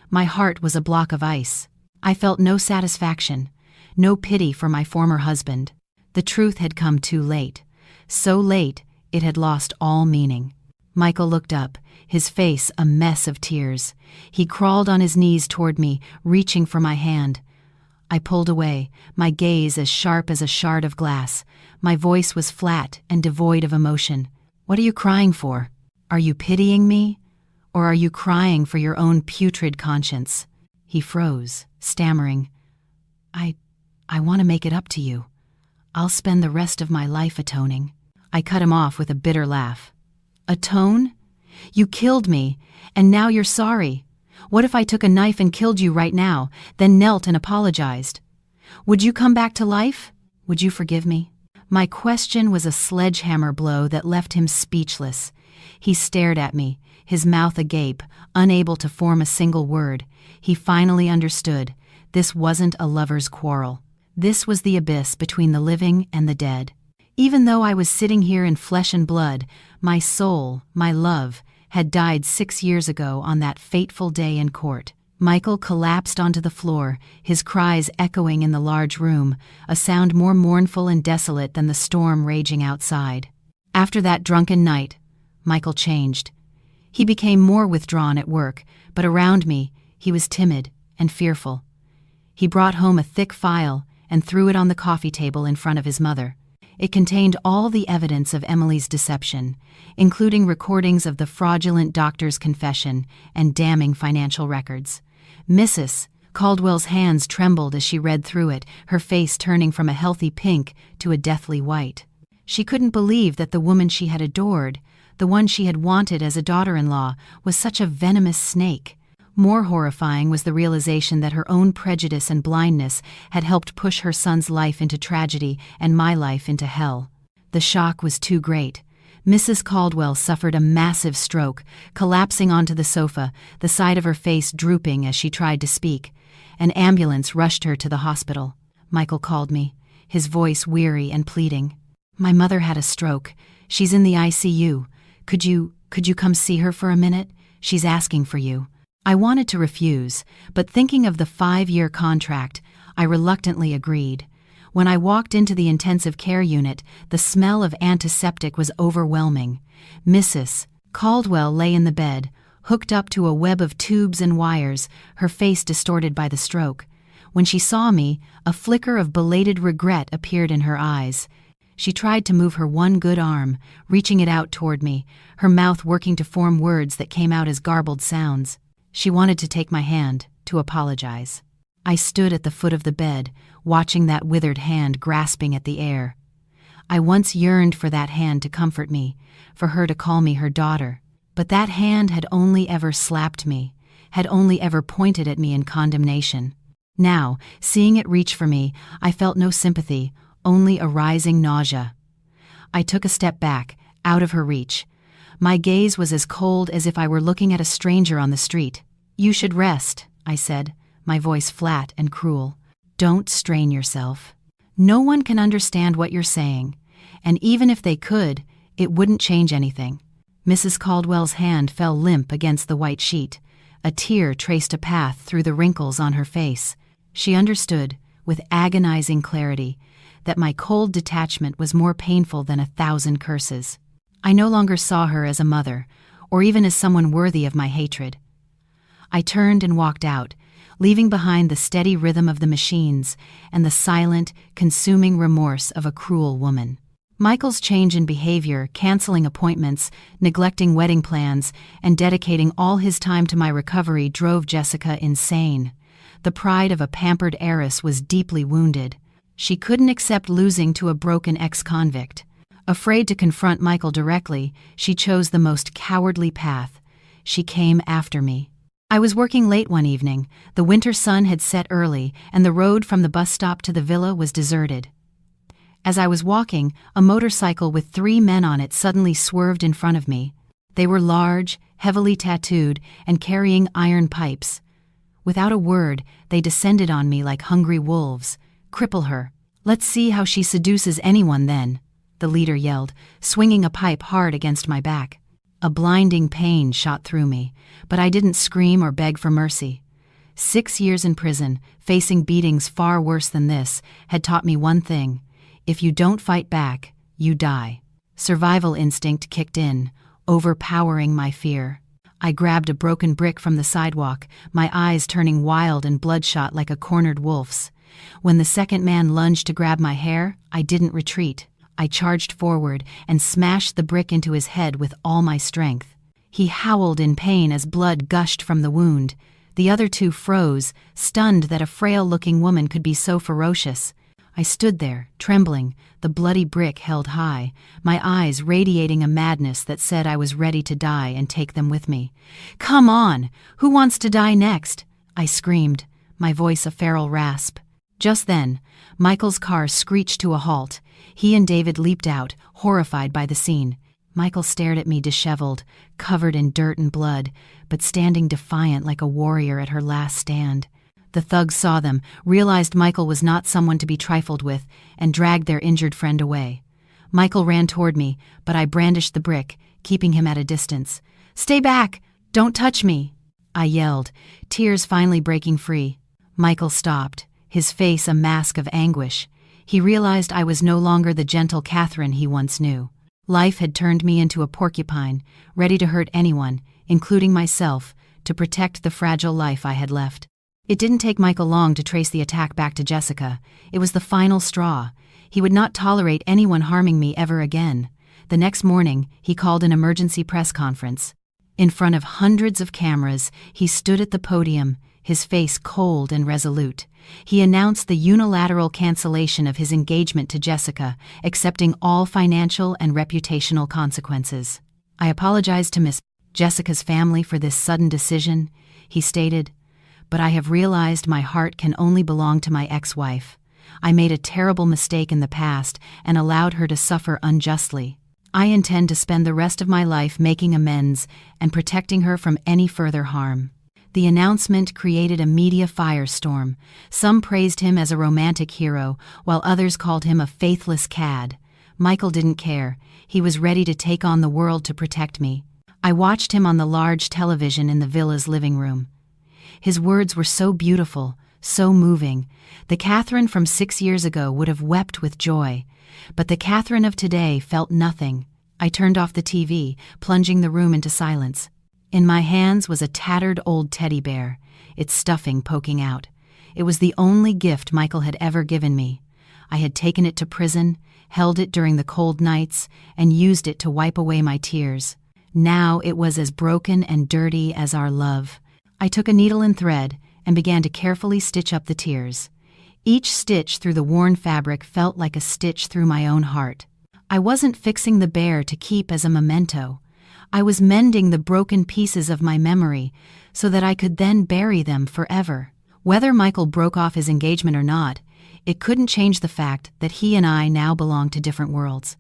My heart was a block of ice. I felt no satisfaction, no pity for my former husband. The truth had come too late. So late, it had lost all meaning. Michael looked up, his face a mess of tears. He crawled on his knees toward me, reaching for my hand. I pulled away, my gaze as sharp as a shard of glass. My voice was flat and devoid of emotion. "What are you crying for? Are you pitying me? Or are you crying for your own putrid conscience?" He froze, stammering, I want to make it up to you. I'll spend the rest of my life atoning." I cut him off with a bitter laugh. "Atone? You killed me, and now you're sorry. What if I took a knife and killed you right now, then knelt and apologized? Would you come back to life? Would you forgive me?" My question was a sledgehammer blow that left him speechless. He stared at me, his mouth agape, unable to form a single word. He finally understood. This wasn't a lover's quarrel. This was the abyss between the living and the dead. Even though I was sitting here in flesh and blood, my soul, my love, had died 6 years ago on that fateful day in court. Michael collapsed onto the floor, his cries echoing in the large room, a sound more mournful and desolate than the storm raging outside. After that drunken night, Michael changed. He became more withdrawn at work, but around me, he was timid and fearful. He brought home a thick file and threw it on the coffee table in front of his mother. It contained all the evidence of Emily's deception, including recordings of the fraudulent doctor's confession and damning financial records. Mrs. Caldwell's hands trembled as she read through it, her face turning from a healthy pink to a deathly white. She couldn't believe that the woman she had adored, the one she had wanted as a daughter-in-law, was such a venomous snake. More horrifying was the realization that her own prejudice and blindness had helped push her son's life into tragedy and my life into hell. The shock was too great. Mrs. Caldwell suffered a massive stroke, collapsing onto the sofa, the side of her face drooping as she tried to speak. An ambulance rushed her to the hospital. Michael called me, his voice weary and pleading. "My mother had a stroke. She's in the ICU. Could you come see her for a minute? She's asking for you." I wanted to refuse, but thinking of the 5-year contract, I reluctantly agreed. When I walked into the intensive care unit, the smell of antiseptic was overwhelming. Mrs. Caldwell lay in the bed, hooked up to a web of tubes and wires, her face distorted by the stroke. When she saw me, a flicker of belated regret appeared in her eyes. She tried to move her one good arm, reaching it out toward me, her mouth working to form words that came out as garbled sounds. She wanted to take my hand, to apologize. I stood at the foot of the bed, watching that withered hand grasping at the air. I once yearned for that hand to comfort me, for her to call me her daughter. But that hand had only ever slapped me, had only ever pointed at me in condemnation. Now, seeing it reach for me, I felt no sympathy, only a rising nausea. I took a step back, out of her reach. My gaze was as cold as if I were looking at a stranger on the street. "You should rest," I said, my voice flat and cruel. "Don't strain yourself. No one can understand what you're saying, and even if they could, it wouldn't change anything." Mrs. Caldwell's hand fell limp against the white sheet. A tear traced a path through the wrinkles on her face. She understood, with agonizing clarity, that my cold detachment was more painful than 1,000 curses. I no longer saw her as a mother, or even as someone worthy of my hatred. I turned and walked out, leaving behind the steady rhythm of the machines and the silent, consuming remorse of a cruel woman. Michael's change in behavior, canceling appointments, neglecting wedding plans, and dedicating all his time to my recovery drove Jessica insane. The pride of a pampered heiress was deeply wounded. She couldn't accept losing to a broken ex-convict. Afraid to confront Michael directly, she chose the most cowardly path. She came after me. I was working late one evening. The winter sun had set early, and the road from the bus stop to the villa was deserted. As I was walking, a motorcycle with 3 men on it suddenly swerved in front of me. They were large, heavily tattooed, and carrying iron pipes. Without a word, they descended on me like hungry wolves. "Cripple her. Let's see how she seduces anyone then," the leader yelled, swinging a pipe hard against my back. A blinding pain shot through me, but I didn't scream or beg for mercy. 6 years in prison, facing beatings far worse than this, had taught me one thing. If you don't fight back, you die. Survival instinct kicked in, overpowering my fear. I grabbed a broken brick from the sidewalk, my eyes turning wild and bloodshot like a cornered wolf's. When the second man lunged to grab my hair, I didn't retreat. I charged forward and smashed the brick into his head with all my strength. He howled in pain as blood gushed from the wound. The other 2 froze, stunned that a frail-looking woman could be so ferocious. I stood there, trembling, the bloody brick held high, my eyes radiating a madness that said I was ready to die and take them with me. "Come on! Who wants to die next?" I screamed, my voice a feral rasp. Just then, Michael's car screeched to a halt. He and David leaped out, horrified by the scene. Michael stared at me disheveled, covered in dirt and blood, but standing defiant like a warrior at her last stand. The thugs saw them, realized Michael was not someone to be trifled with, and dragged their injured friend away. Michael ran toward me, but I brandished the brick, keeping him at a distance. "Stay back! Don't touch me!" I yelled, tears finally breaking free. Michael stopped, his face a mask of anguish. He realized I was no longer the gentle Catherine he once knew. Life had turned me into a porcupine, ready to hurt anyone, including myself, to protect the fragile life I had left. It didn't take Michael long to trace the attack back to Jessica. It was the final straw. He would not tolerate anyone harming me ever again. The next morning, he called an emergency press conference. In front of hundreds of cameras, he stood at the podium, his face cold and resolute. He announced the unilateral cancellation of his engagement to Jessica, accepting all financial and reputational consequences. "I apologize to Miss Jessica's family for this sudden decision," he stated, "but I have realized my heart can only belong to my ex-wife. I made a terrible mistake in the past and allowed her to suffer unjustly. I intend to spend the rest of my life making amends and protecting her from any further harm." The announcement created a media firestorm. Some praised him as a romantic hero, while others called him a faithless cad. Michael didn't care. He was ready to take on the world to protect me. I watched him on the large television in the villa's living room. His words were so beautiful, so moving. The Catherine from 6 years ago would have wept with joy, but the Catherine of today felt nothing. I turned off the TV, plunging the room into silence. In my hands was a tattered old teddy bear, its stuffing poking out. It was the only gift Michael had ever given me. I had taken it to prison, held it during the cold nights, and used it to wipe away my tears. Now it was as broken and dirty as our love. I took a needle and thread and began to carefully stitch up the tears. Each stitch through the worn fabric felt like a stitch through my own heart. I wasn't fixing the bear to keep as a memento. I was mending the broken pieces of my memory so that I could then bury them forever. Whether Michael broke off his engagement or not, it couldn't change the fact that he and I now belonged to different worlds.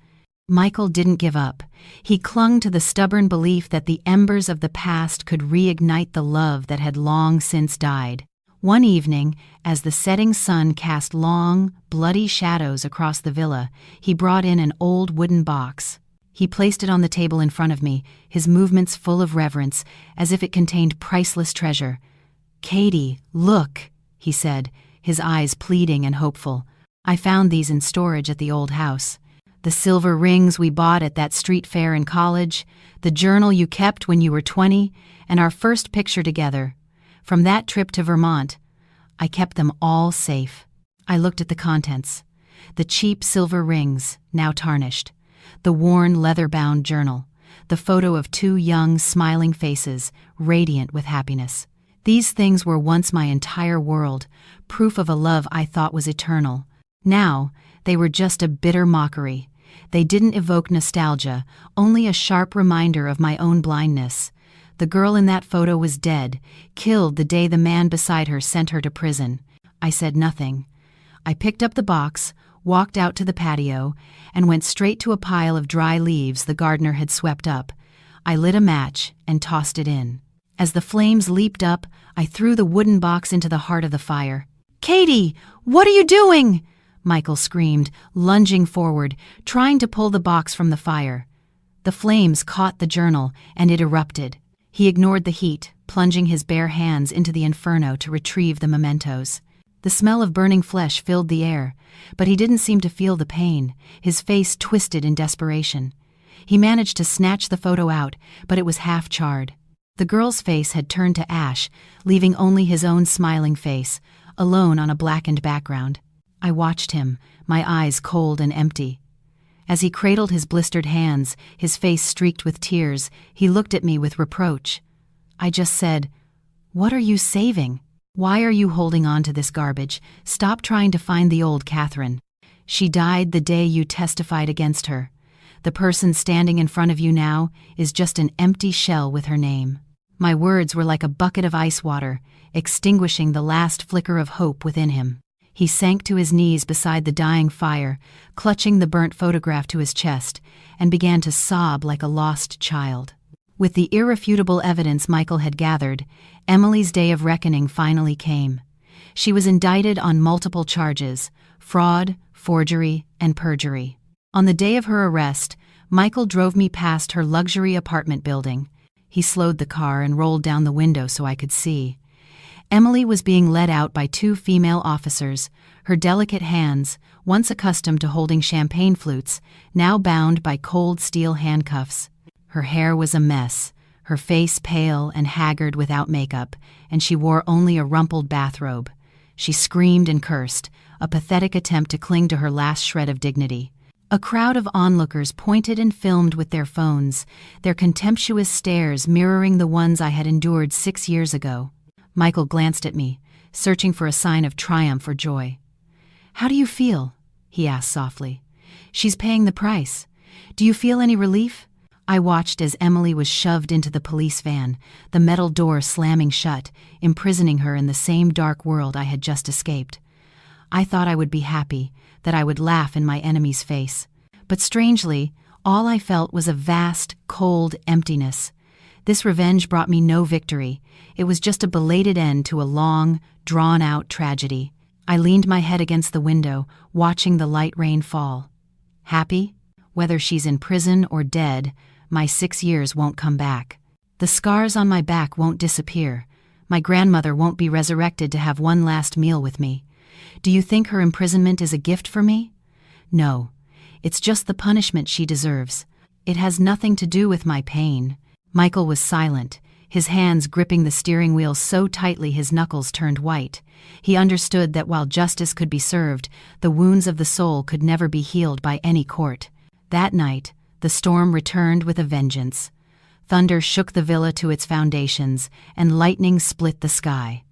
Michael didn't give up. He clung to the stubborn belief that the embers of the past could reignite the love that had long since died. One evening, as the setting sun cast long, bloody shadows across the villa, he brought in an old wooden box. He placed it on the table in front of me, his movements full of reverence, as if it contained priceless treasure. "Katie, look," he said, his eyes pleading and hopeful. "I found these in storage at the old house. The silver rings we bought at that street fair in college, the journal you kept when you were 20, and our first picture together. From that trip to Vermont, I kept them all safe." I looked at the contents. The cheap silver rings, now tarnished. The worn leather-bound journal. The photo of 2 young, smiling faces, radiant with happiness. These things were once my entire world, proof of a love I thought was eternal. Now, they were just a bitter mockery. They didn't evoke nostalgia, only a sharp reminder of my own blindness. The girl in that photo was dead, killed the day the man beside her sent her to prison. I said nothing. I picked up the box, walked out to the patio, and went straight to a pile of dry leaves the gardener had swept up. I lit a match and tossed it in. As the flames leaped up, I threw the wooden box into the heart of the fire. "Katie, what are you doing?" Michael screamed, lunging forward, trying to pull the box from the fire. The flames caught the journal, and it erupted. He ignored the heat, plunging his bare hands into the inferno to retrieve the mementos. The smell of burning flesh filled the air, but he didn't seem to feel the pain, his face twisted in desperation. He managed to snatch the photo out, but it was half-charred. The girl's face had turned to ash, leaving only his own smiling face, alone on a blackened background. I watched him, my eyes cold and empty. As he cradled his blistered hands, his face streaked with tears, he looked at me with reproach. I just said, "What are you saving? Why are you holding on to this garbage? Stop trying to find the old Catherine. She died the day you testified against her. The person standing in front of you now is just an empty shell with her name." My words were like a bucket of ice water, extinguishing the last flicker of hope within him. He sank to his knees beside the dying fire, clutching the burnt photograph to his chest, and began to sob like a lost child. With the irrefutable evidence Michael had gathered, Emily's day of reckoning finally came. She was indicted on multiple charges: fraud, forgery, and perjury. On the day of her arrest, Michael drove me past her luxury apartment building. He slowed the car and rolled down the window so I could see. Emily was being led out by 2 female officers, her delicate hands, once accustomed to holding champagne flutes, now bound by cold steel handcuffs. Her hair was a mess, her face pale and haggard without makeup, and she wore only a rumpled bathrobe. She screamed and cursed, a pathetic attempt to cling to her last shred of dignity. A crowd of onlookers pointed and filmed with their phones, their contemptuous stares mirroring the ones I had endured 6 years ago. Michael glanced at me, searching for a sign of triumph or joy. "How do you feel?" he asked softly. "She's paying the price. Do you feel any relief?" I watched as Emily was shoved into the police van, the metal door slamming shut, imprisoning her in the same dark world I had just escaped. I thought I would be happy, that I would laugh in my enemy's face. But strangely, all I felt was a vast, cold emptiness. This revenge brought me no victory. It was just a belated end to a long, drawn-out tragedy. I leaned my head against the window, watching the light rain fall. Happy? Whether she's in prison or dead, my 6 years won't come back. The scars on my back won't disappear. My grandmother won't be resurrected to have one last meal with me. Do you think her imprisonment is a gift for me? No. It's just the punishment she deserves. It has nothing to do with my pain. Michael was silent, his hands gripping the steering wheel so tightly his knuckles turned white. He understood that while justice could be served, the wounds of the soul could never be healed by any court. That night, the storm returned with a vengeance. Thunder shook the villa to its foundations, and lightning split the sky.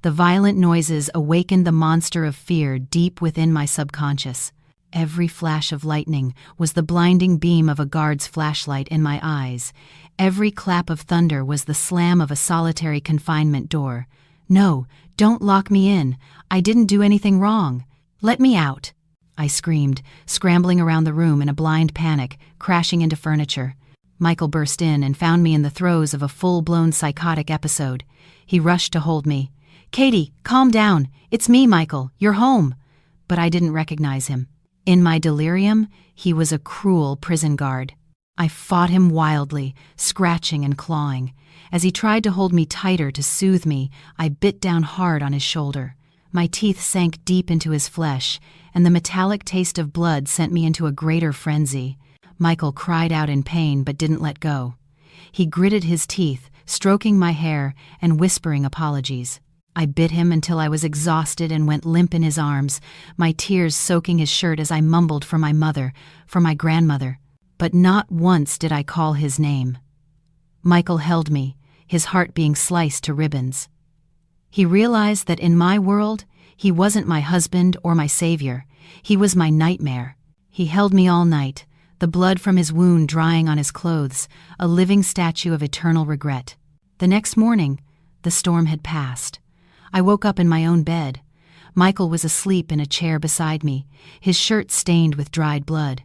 The violent noises awakened the monster of fear deep within my subconscious. Every flash of lightning was the blinding beam of a guard's flashlight in my eyes. Every clap of thunder was the slam of a solitary confinement door. "No, don't lock me in. I didn't do anything wrong. Let me out," I screamed, scrambling around the room in a blind panic, crashing into furniture. Michael burst in and found me in the throes of a full-blown psychotic episode. He rushed to hold me. "Katie, calm down. It's me, Michael. You're home." But I didn't recognize him. In my delirium, he was a cruel prison guard. I fought him wildly, scratching and clawing. As he tried to hold me tighter to soothe me, I bit down hard on his shoulder. My teeth sank deep into his flesh, and the metallic taste of blood sent me into a greater frenzy. Michael cried out in pain but didn't let go. He gritted his teeth, stroking my hair and whispering apologies. I bit him until I was exhausted and went limp in his arms, my tears soaking his shirt as I mumbled for my mother, for my grandmother. But not once did I call his name. Michael held me, his heart being sliced to ribbons. He realized that in my world, he wasn't my husband or my savior. He was my nightmare. He held me all night, the blood from his wound drying on his clothes, a living statue of eternal regret. The next morning, the storm had passed. I woke up in my own bed. Michael was asleep in a chair beside me, his shirt stained with dried blood.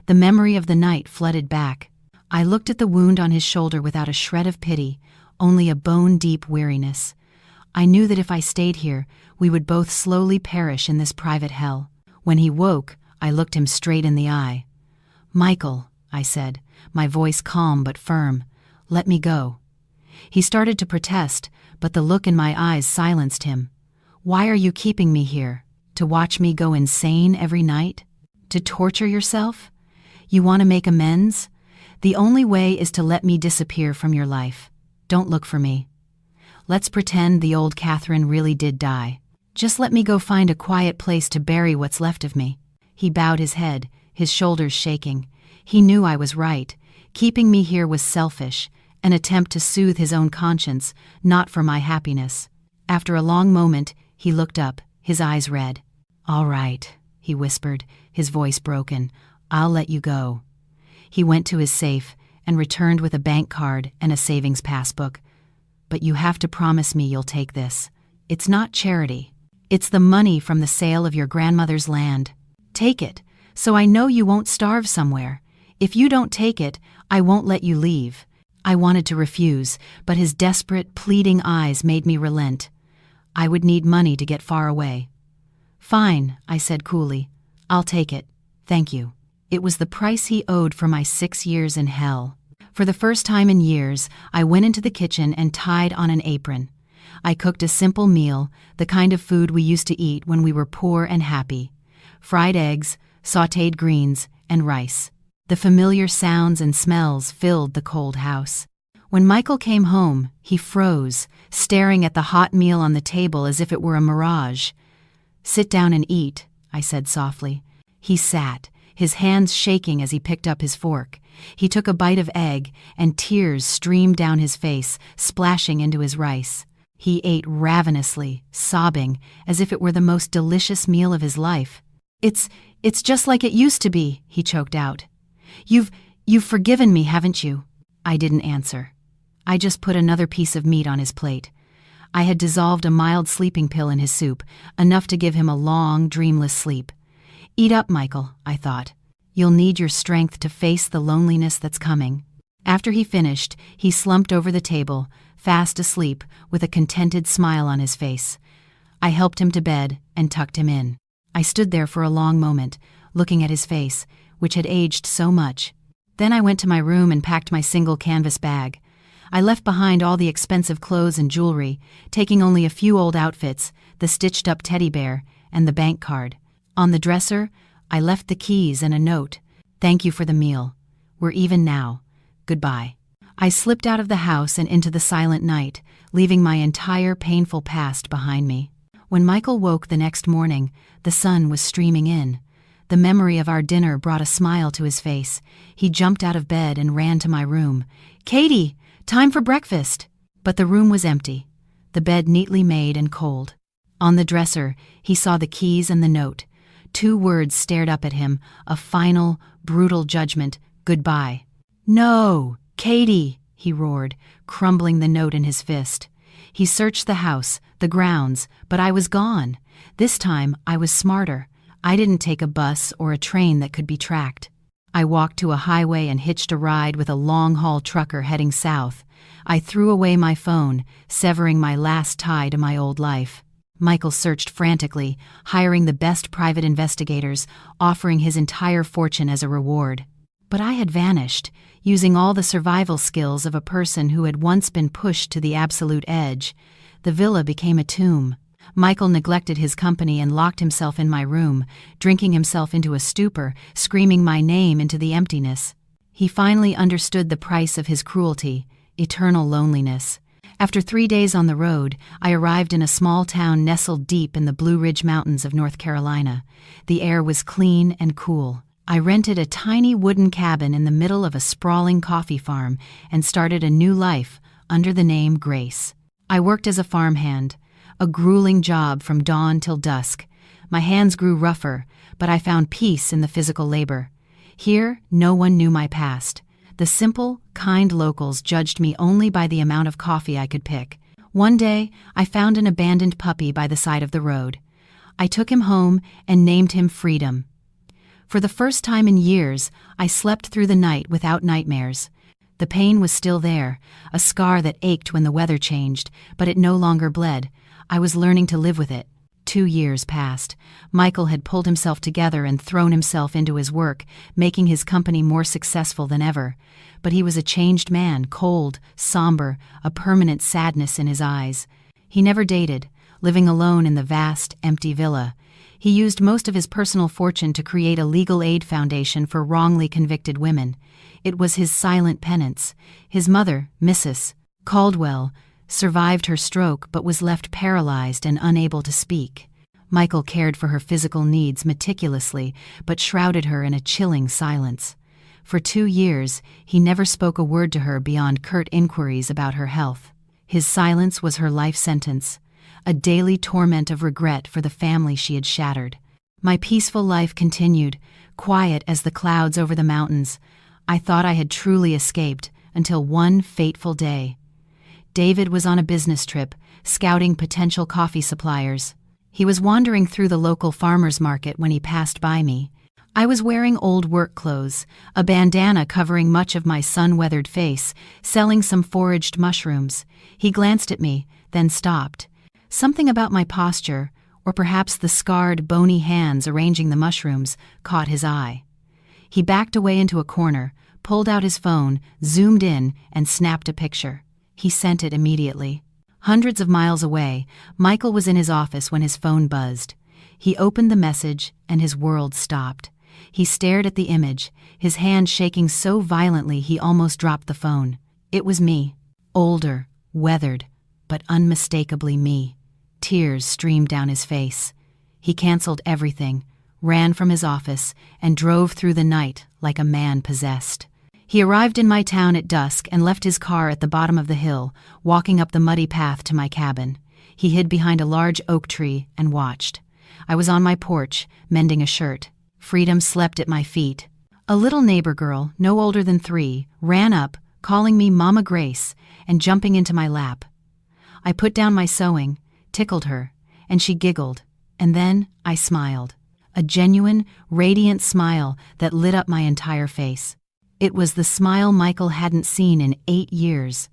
The memory of the night flooded back. I looked at the wound on his shoulder without a shred of pity, only a bone-deep weariness. I knew that if I stayed here, we would both slowly perish in this private hell. When he woke, I looked him straight in the eye. "Michael," I said, my voice calm but firm, "let me go." He started to protest, but the look in my eyes silenced him. "Why are you keeping me here? To watch me go insane every night? To torture yourself? You want to make amends? The only way is to let me disappear from your life. Don't look for me. Let's pretend the old Catherine really did die. Just let me go find a quiet place to bury what's left of me." He bowed his head, his shoulders shaking. He knew I was right. Keeping me here was selfish, an attempt to soothe his own conscience, not for my happiness. After a long moment, he looked up, his eyes red. "All right," he whispered, his voice broken. "I'll let you go." He went to his safe and returned with a bank card and a savings passbook. "But you have to promise me you'll take this. It's not charity. It's the money from the sale of your grandmother's land. Take it, so I know you won't starve somewhere. If you don't take it, I won't let you leave." I wanted to refuse, but his desperate, pleading eyes made me relent. I would need money to get far away. "Fine," I said coolly. "I'll take it. Thank you." It was the price he owed for my 6 years in hell. For the first time in years, I went into the kitchen and tied on an apron. I cooked a simple meal, the kind of food we used to eat when we were poor and happy. Fried eggs, sautéed greens, and rice. The familiar sounds and smells filled the cold house. When Michael came home, he froze, staring at the hot meal on the table as if it were a mirage. "Sit down and eat," I said softly. He sat, his hands shaking as he picked up his fork. He took a bite of egg, and tears streamed down his face, splashing into his rice. He ate ravenously, sobbing, as if it were the most delicious meal of his life. It's just like it used to be," he choked out. You've forgiven me, haven't you?" I didn't answer. I just put another piece of meat on his plate. I had dissolved a mild sleeping pill in his soup, enough to give him a long, dreamless sleep. "Eat up, Michael," I thought. "You'll need your strength to face the loneliness that's coming." After he finished, he slumped over the table, fast asleep, with a contented smile on his face. I helped him to bed and tucked him in. I stood there for a long moment, looking at his face, which had aged so much. Then I went to my room and packed my single canvas bag. I left behind all the expensive clothes and jewelry, taking only a few old outfits, the stitched-up teddy bear, and the bank card. On the dresser, I left the keys and a note. "Thank you for the meal. We're even now. Goodbye." I slipped out of the house and into the silent night, leaving my entire painful past behind me. When Michael woke the next morning, the sun was streaming in. The memory of our dinner brought a smile to his face. He jumped out of bed and ran to my room. "Katie, time for breakfast!" But the room was empty, the bed neatly made and cold. On the dresser, he saw the keys and the note. 2 words stared up at him, a final, brutal judgment: "Goodbye." "No, Katie," he roared, crumbling the note in his fist. He searched the house, the grounds, but I was gone. This time, I was smarter. I didn't take a bus or a train that could be tracked. I walked to a highway and hitched a ride with a long-haul trucker heading south. I threw away my phone, severing my last tie to my old life. Michael searched frantically, hiring the best private investigators, offering his entire fortune as a reward. But I had vanished, using all the survival skills of a person who had once been pushed to the absolute edge. The villa became a tomb. Michael neglected his company and locked himself in my room, drinking himself into a stupor, screaming my name into the emptiness. He finally understood the price of his cruelty: eternal loneliness. After 3 days on the road, I arrived in a small town nestled deep in the Blue Ridge Mountains of North Carolina. The air was clean and cool. I rented a tiny wooden cabin in the middle of a sprawling coffee farm and started a new life under the name Grace. I worked as a farmhand, a grueling job from dawn till dusk. My hands grew rougher, but I found peace in the physical labor. Here, no one knew my past. The simple, kind locals judged me only by the amount of coffee I could pick. One day, I found an abandoned puppy by the side of the road. I took him home and named him Freedom. For the first time in years, I slept through the night without nightmares. The pain was still there, a scar that ached when the weather changed, but it no longer bled. I was learning to live with it. 2 years passed. Michael had pulled himself together and thrown himself into his work, making his company more successful than ever. But he was a changed man, cold, somber, a permanent sadness in his eyes. He never dated, living alone in the vast, empty villa. He used most of his personal fortune to create a legal aid foundation for wrongly convicted women. It was his silent penance. His mother, Mrs. Caldwell, survived her stroke but was left paralyzed and unable to speak. Michael cared for her physical needs meticulously but shrouded her in a chilling silence. For 2 years, he never spoke a word to her beyond curt inquiries about her health. His silence was her life sentence, a daily torment of regret for the family she had shattered. My peaceful life continued, quiet as the clouds over the mountains. I thought I had truly escaped until one fateful day. David was on a business trip, scouting potential coffee suppliers. He was wandering through the local farmer's market when he passed by me. I was wearing old work clothes, a bandana covering much of my sun-weathered face, selling some foraged mushrooms. He glanced at me, then stopped. Something about my posture, or perhaps the scarred, bony hands arranging the mushrooms, caught his eye. He backed away into a corner, pulled out his phone, zoomed in, and snapped a picture. He sent it immediately. Hundreds of miles away, Michael was in his office when his phone buzzed. He opened the message, and his world stopped. He stared at the image, his hand shaking so violently he almost dropped the phone. It was me. older, weathered, but unmistakably me. Tears streamed down his face. He canceled everything, ran from his office, and drove through the night like a man possessed. He arrived in my town at dusk and left his car at the bottom of the hill, walking up the muddy path to my cabin. He hid behind a large oak tree and watched. I was on my porch, mending a shirt. Freedom slept at my feet. A little neighbor girl, no older than 3, ran up, calling me Mama Grace, and jumping into my lap. I put down my sewing, tickled her, and she giggled, and then I smiled. A genuine, radiant smile that lit up my entire face. It was the smile Michael hadn't seen in 8 years,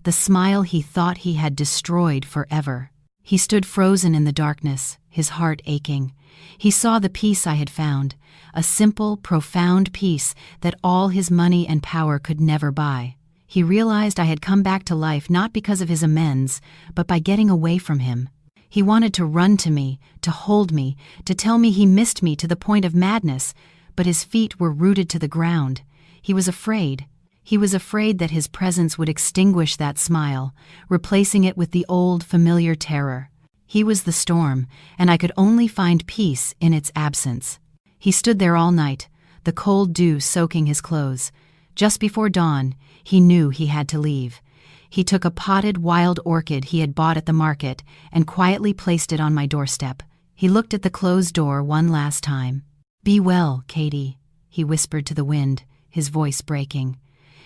the smile he thought he had destroyed forever. He stood frozen in the darkness, his heart aching. He saw the peace I had found, a simple, profound peace that all his money and power could never buy. He realized I had come back to life not because of his amends, but by getting away from him. He wanted to run to me, to hold me, to tell me he missed me to the point of madness, but his feet were rooted to the ground. He was afraid. He was afraid that his presence would extinguish that smile, replacing it with the old, familiar terror. He was the storm, and I could only find peace in its absence. He stood there all night, the cold dew soaking his clothes. Just before dawn, he knew he had to leave. He took a potted wild orchid he had bought at the market and quietly placed it on my doorstep. He looked at the closed door one last time. "Be well, Katie," he whispered to the wind, his voice breaking.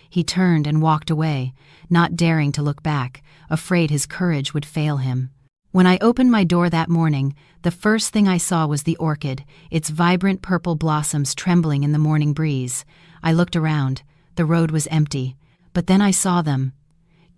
He turned and walked away, not daring to look back, afraid his courage would fail him. When I opened my door that morning, the first thing I saw was the orchid, its vibrant purple blossoms trembling in the morning breeze. I looked around. The road was empty. But then I saw them.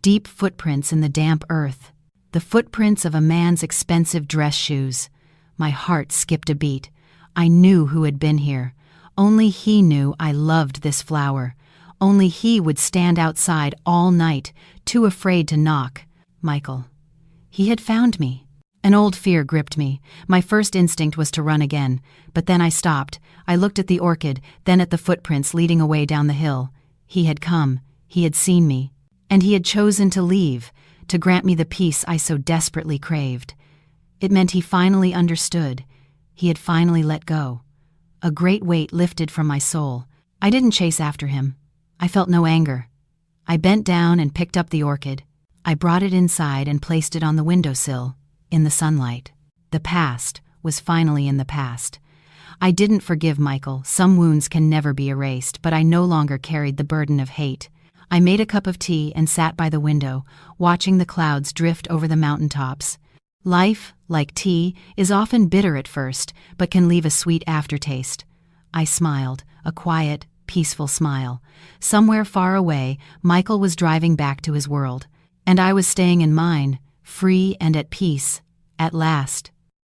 Deep footprints in the damp earth. The footprints of a man's expensive dress shoes. My heart skipped a beat. I knew who had been here. Only he knew I loved this flower. Only he would stand outside all night, too afraid to knock. Michael. He had found me. An old fear gripped me. My first instinct was to run again, but then I stopped. I looked at the orchid, then at the footprints leading away down the hill. He had come. He had seen me. And he had chosen to leave, to grant me the peace I so desperately craved. It meant he finally understood. He had finally let go. A great weight lifted from my soul. I didn't chase after him. I felt no anger. I bent down and picked up the orchid. I brought it inside and placed it on the windowsill, in the sunlight. The past was finally in the past. I didn't forgive Michael. Some wounds can never be erased, but I no longer carried the burden of hate. I made a cup of tea and sat by the window, watching the clouds drift over the mountaintops. Life, like tea, is often bitter at first, but can leave a sweet aftertaste. I smiled, a quiet, peaceful smile. Somewhere far away, Michael was driving back to his world. And I was staying in mine, free and at peace, at last.